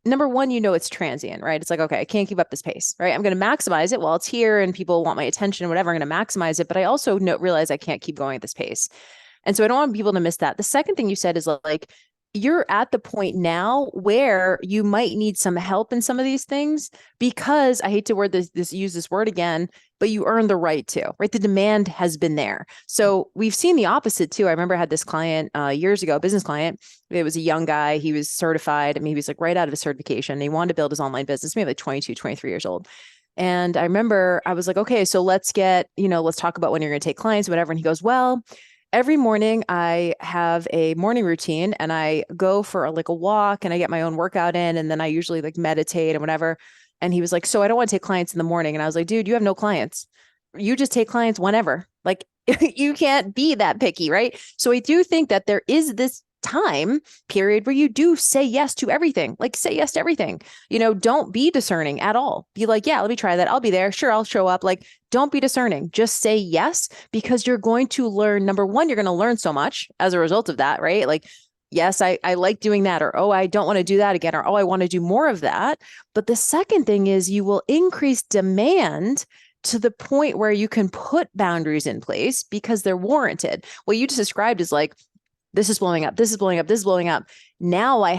number one, it's transient, right? It's like, okay, I can't keep up this pace, right? I'm going to maximize it while it's here and people want my attention, whatever. I'm going to maximize it. But I also realize I can't keep going at this pace. And so I don't want people to miss that. The second thing you said is like, you're at the point now where you might need some help in some of these things because I hate to use this word again, but you earn the right to, right? The demand has been there. So we've seen the opposite too. I remember I had this client years ago, a business client. It was a young guy. He was certified. I mean, he was like right out of his certification. He wanted to build his online business, maybe like 22, 23 years old. And I remember I was like, okay, so let's talk about when you're going to take clients, whatever. And he goes, well, every morning I have a morning routine and I go for a walk and I get my own workout in. And then I usually like meditate and whatever. And he was like, so I don't want to take clients in the morning. And I was like, dude, you have no clients. You just take clients whenever. Like you can't be that picky, right? So I do think that there is this time period where you do say yes to everything. Like say yes to everything. Don't be discerning at all. Be like, yeah, let me try that. I'll be there. Sure, I'll show up. Like, don't be discerning. Just say yes, because you're going to learn. Number one, you're going to learn so much as a result of that, right? Like, yes, I like doing that, or, oh, I don't want to do that again, or, oh, I want to do more of that. But the second thing is you will increase demand to the point where you can put boundaries in place because they're warranted. What you just described is like, this is blowing up. This is blowing up. This is blowing up. Now I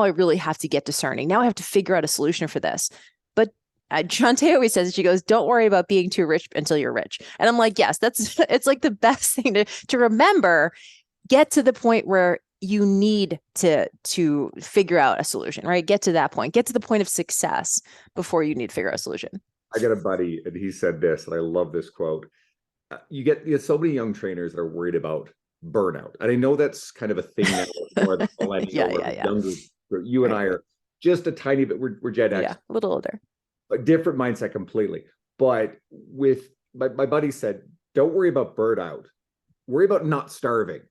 really have to get discerning. Now I have to figure out a solution for this. But Shantae always says, she goes, don't worry about being too rich until you're rich. And I'm like, yes, it's like the best thing to remember. Get to the point where you need to figure out a solution, right? Get to that point. Get to the point of success before you need to figure out a solution. I got a buddy, and he said this, and I love this quote. You get so many young trainers that are worried about burnout, and I know that's kind of a thing now, more the Yeah, millennial or yeah, the yeah. younger. You and Right. I are just a tiny bit. We're Gen X, Yeah, a little older. a different mindset completely. But with my buddy said, don't worry about burnout. Worry about not starving,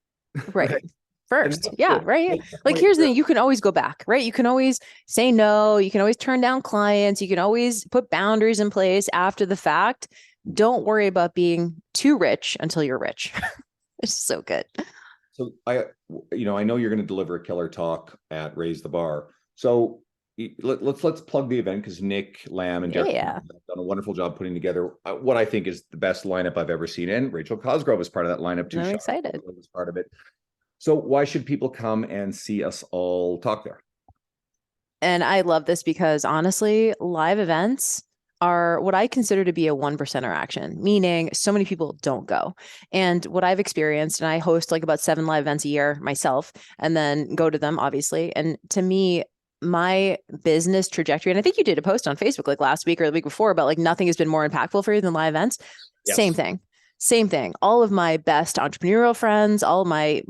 Right. right? And First. that's Yeah, the right. Like point here's the where thing, you can always go back, right? You can always say no, you can always turn down clients, you can always put boundaries in place after the fact. Don't worry about being too rich until you're rich. It's so good. so I know you're going to deliver a killer talk at Raise the Bar. So let's plug the event because Nick Lamb and Derek have Yeah. done a wonderful job putting together what I think is the best lineup I've ever seen. And Rachel Cosgrove is part of that lineup too. I'm Sean excited. was part of it. So why should people come and see us all talk there? And I love this because honestly, live events are what I consider to be a 1% action, meaning so many people don't go. And what I've experienced, and I host like about 7 live events a year myself, and then go to them, obviously. And to me, my business trajectory, and I think you did a post on Facebook like last week or the week before about like nothing has been more impactful for you than live events. Same Yes. thing. Same thing. All of my best entrepreneurial friends, all of my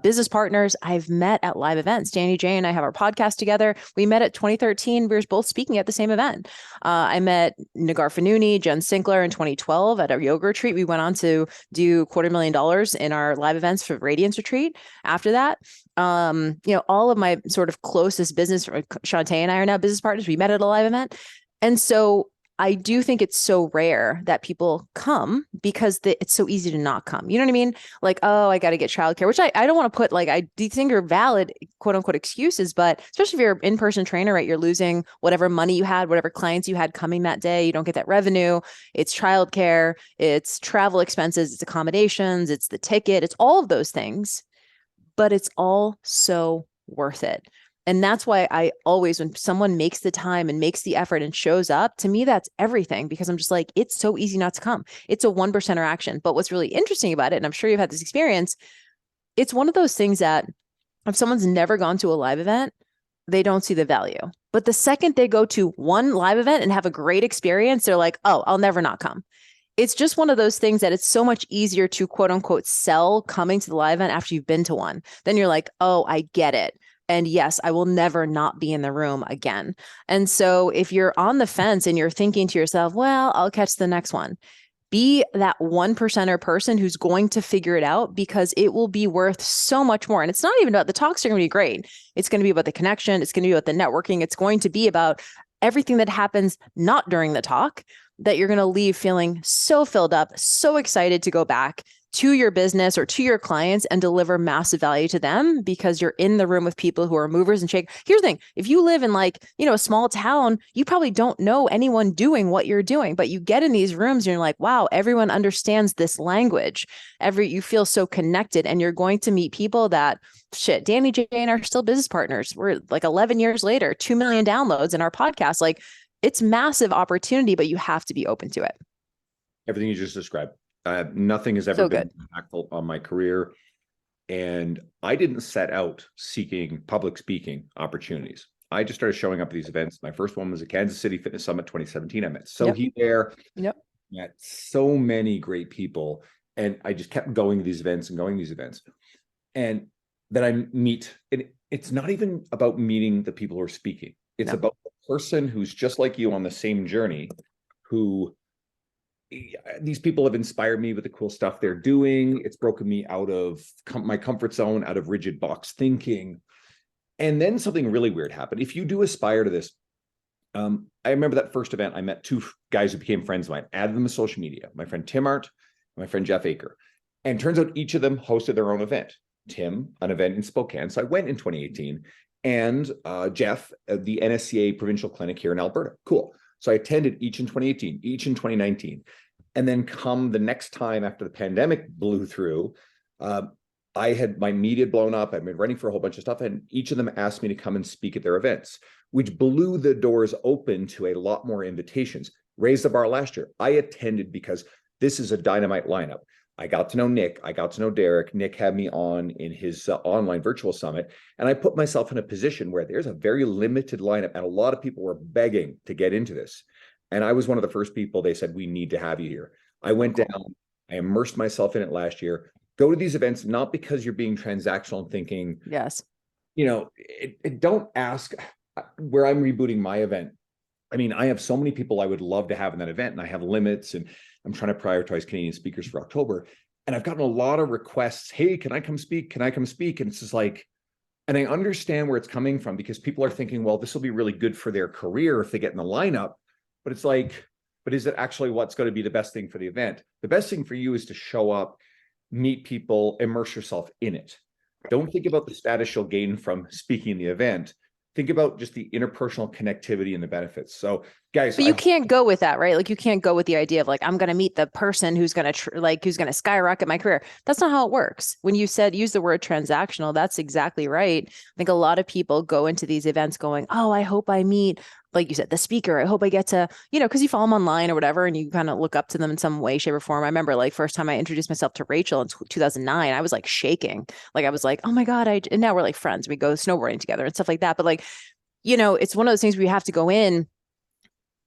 business partners, I've met at live events. Danny J and I have our podcast together. We met at 2013. We were both speaking at the same event. I met Nagar Fanuni, Jen Sinkler in 2012 at our yoga retreat. We went on to do $250,000 in our live events for Radiance retreat. After that, all of my sort of closest business, Shantae and I are now business partners. We met at a live event. And so I do think it's so rare that people come because it's so easy to not come. You know what I mean? Like, oh, I got to get childcare, which I don't want to put like, I do think are valid, quote unquote, excuses, but especially if you're an in-person trainer, right? You're losing whatever money you had, whatever clients you had coming that day. You don't get that revenue. It's childcare, it's travel expenses, it's accommodations, it's the ticket, it's all of those things, but it's all so worth it. And that's why I always, when someone makes the time and makes the effort and shows up, to me, that's everything because I'm just like, it's so easy not to come. It's a 1% action. But what's really interesting about it, and I'm sure you've had this experience, it's one of those things that if someone's never gone to a live event, they don't see the value. But the second they go to one live event and have a great experience, they're like, oh, I'll never not come. It's just one of those things that it's so much easier to quote unquote sell coming to the live event after you've been to one. Then you're like, oh, I get it. And yes, I will never not be in the room again. And so if you're on the fence and you're thinking to yourself, well, I'll catch the next one, be that 1%er person who's going to figure it out because it will be worth so much more. And it's not even about the talks are going to be great. It's going to be about the connection. It's going to be about the networking. It's going to be about everything that happens not during the talk that you're going to leave feeling so filled up, so excited to go back to your business or to your clients and deliver massive value to them because you're in the room with people who are movers and shakers. Here's the thing. If you live in like, a small town, you probably don't know anyone doing what you're doing, but you get in these rooms and you're like, wow, everyone understands this language. You feel so connected and you're going to meet people that Danny J and are still business partners. We're like 11 years later, 2 million downloads in our podcast. Like it's massive opportunity, but you have to be open to it. Everything you just described. Nothing has ever So been good. impactful on my career. And I didn't set out seeking public speaking opportunities. I just started showing up at these events. My first one was a Kansas City Fitness Summit 2017. I met Yep. Sohi there, Yep. met so many great people. And I just kept going to these events and going to these events. And then I meet, and it's not even about meeting the people who are speaking. It's No. about the person who's just like you on the same journey, who these people have inspired me with the cool stuff they're doing. It's broken me out of my comfort zone, out of rigid box thinking. And then something really weird happened. If you do aspire to this, I remember that first event, I met two guys who became friends of mine, added them to social media, my friend Tim Art, and my friend Jeff Aker. And turns out each of them hosted their own event. Tim, an event in Spokane. So I went in 2018. And Jeff, the NSCA Provincial Clinic here in Alberta. Cool. So I attended each in 2018, each in 2019. And then come the next time after the pandemic blew through, I had my media blown up. I've been running for a whole bunch of stuff. And each of them asked me to come and speak at their events, which blew the doors open to a lot more invitations. Raise the Bar last year. I attended because this is a dynamite lineup. I got to know Nick. I got to know Derek. Nick had me on in his online virtual summit. And I put myself in a position where there's a very limited lineup and a lot of people were begging to get into this. And I was one of the first people they said, we need to have you here. I went Cool. down, I immersed myself in it last year. Go to these events, not because you're being transactional and thinking, Yes. don't ask where I'm rebooting my event. I mean, I have so many people I would love to have in that event, and I have limits, and I'm trying to prioritize Canadian speakers for October. And I've gotten a lot of requests. Hey, can I come speak? Can I come speak? And it's just like, and I understand where it's coming from because people are thinking, well, this will be really good for their career if they get in the lineup. But it's like, but is it actually what's going to be the best thing for the event? The best thing for you is to show up, meet people, immerse yourself in it. Don't think about the status you'll gain from speaking the event. Think about just the interpersonal connectivity and the benefits. So, guys, But you can't go with that, right? Like you can't go with the idea of like I'm going to meet the person who's going to who's going to skyrocket my career. That's not how it works. When you said use the word transactional, that's exactly right. I think a lot of people go into these events going, "Oh, I hope I meet like you said the speaker. I hope I get to, because you follow them online or whatever and you kind of look up to them in some way shape or form." I remember like first time I introduced myself to Rachel in 2009, I was like shaking. Like I was like, "Oh my God, and now we're like friends. We go snowboarding together and stuff like that." But like, it's one of those things where you have to go in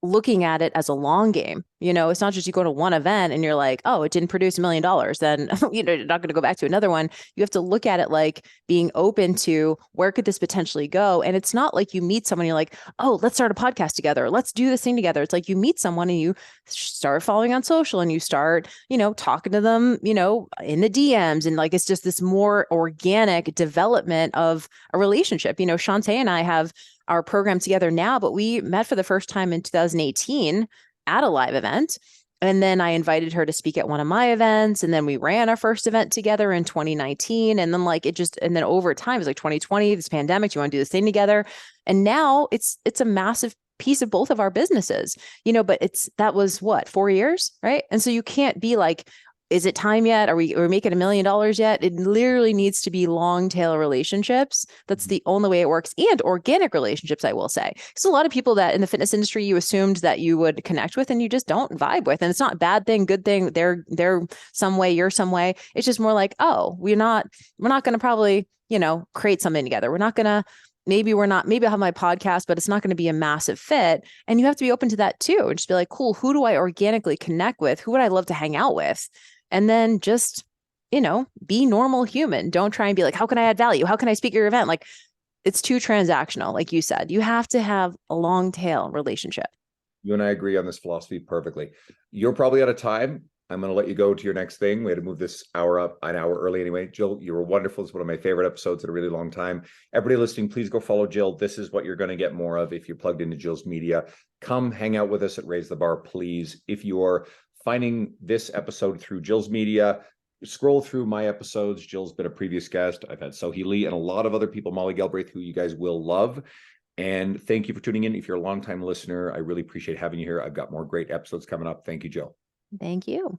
looking at it as a long game. It's not just you go to one event and you're like, oh, it didn't produce $1 million. Then, you're not going to go back to another one. You have to look at it like being open to where could this potentially go? And it's not like you meet someone, you're like, oh, let's start a podcast together. Let's do this thing together. It's like you meet someone and you start following on social and you start, talking to them, in the DMs. And like, it's just this more organic development of a relationship. Shantae and I have our program together now, but we met for the first time in 2018 at a live event. And then I invited her to speak at one of my events. And then we ran our first event together in 2019. And then and then over time, it was like 2020, this pandemic, do you want to do this thing together? And now it's a massive piece of both of our businesses, but that was what, 4 years, right? And so you can't be like, is it time yet? Are we making $1 million yet? It literally needs to be long tail relationships. That's the only way it works. And organic relationships, I will say. Because a lot of people that in the fitness industry you assumed that you would connect with and you just don't vibe with. And it's not a bad thing, good thing. They're some way, you're some way. It's just more like, oh, we're not going to probably, create something together. Maybe I'll have my podcast, but it's not going to be a massive fit. And you have to be open to that too. And just be like, cool, who do I organically connect with? Who would I love to hang out with? And then just, be normal human. Don't try and be like, how can I add value? How can I speak at your event? Like it's too transactional. Like you said, you have to have a long tail relationship. You and I agree on this philosophy perfectly. You're probably out of time. I'm going to let you go to your next thing. We had to move this hour up an hour early anyway. Jill, you were wonderful. It's one of my favorite episodes in a really long time. Everybody listening, please go follow Jill. This is what you're going to get more of if you're plugged into Jill's media. Come hang out with us at Raise the Bar, please. If you're finding this episode through Jill's media, scroll through my episodes. Jill's been a previous guest. I've had Sohee Lee and a lot of other people, Molly Galbraith, who you guys will love. And thank you for tuning in. If you're a longtime listener, I really appreciate having you here. I've got more great episodes coming up. Thank you, Jill. Thank you.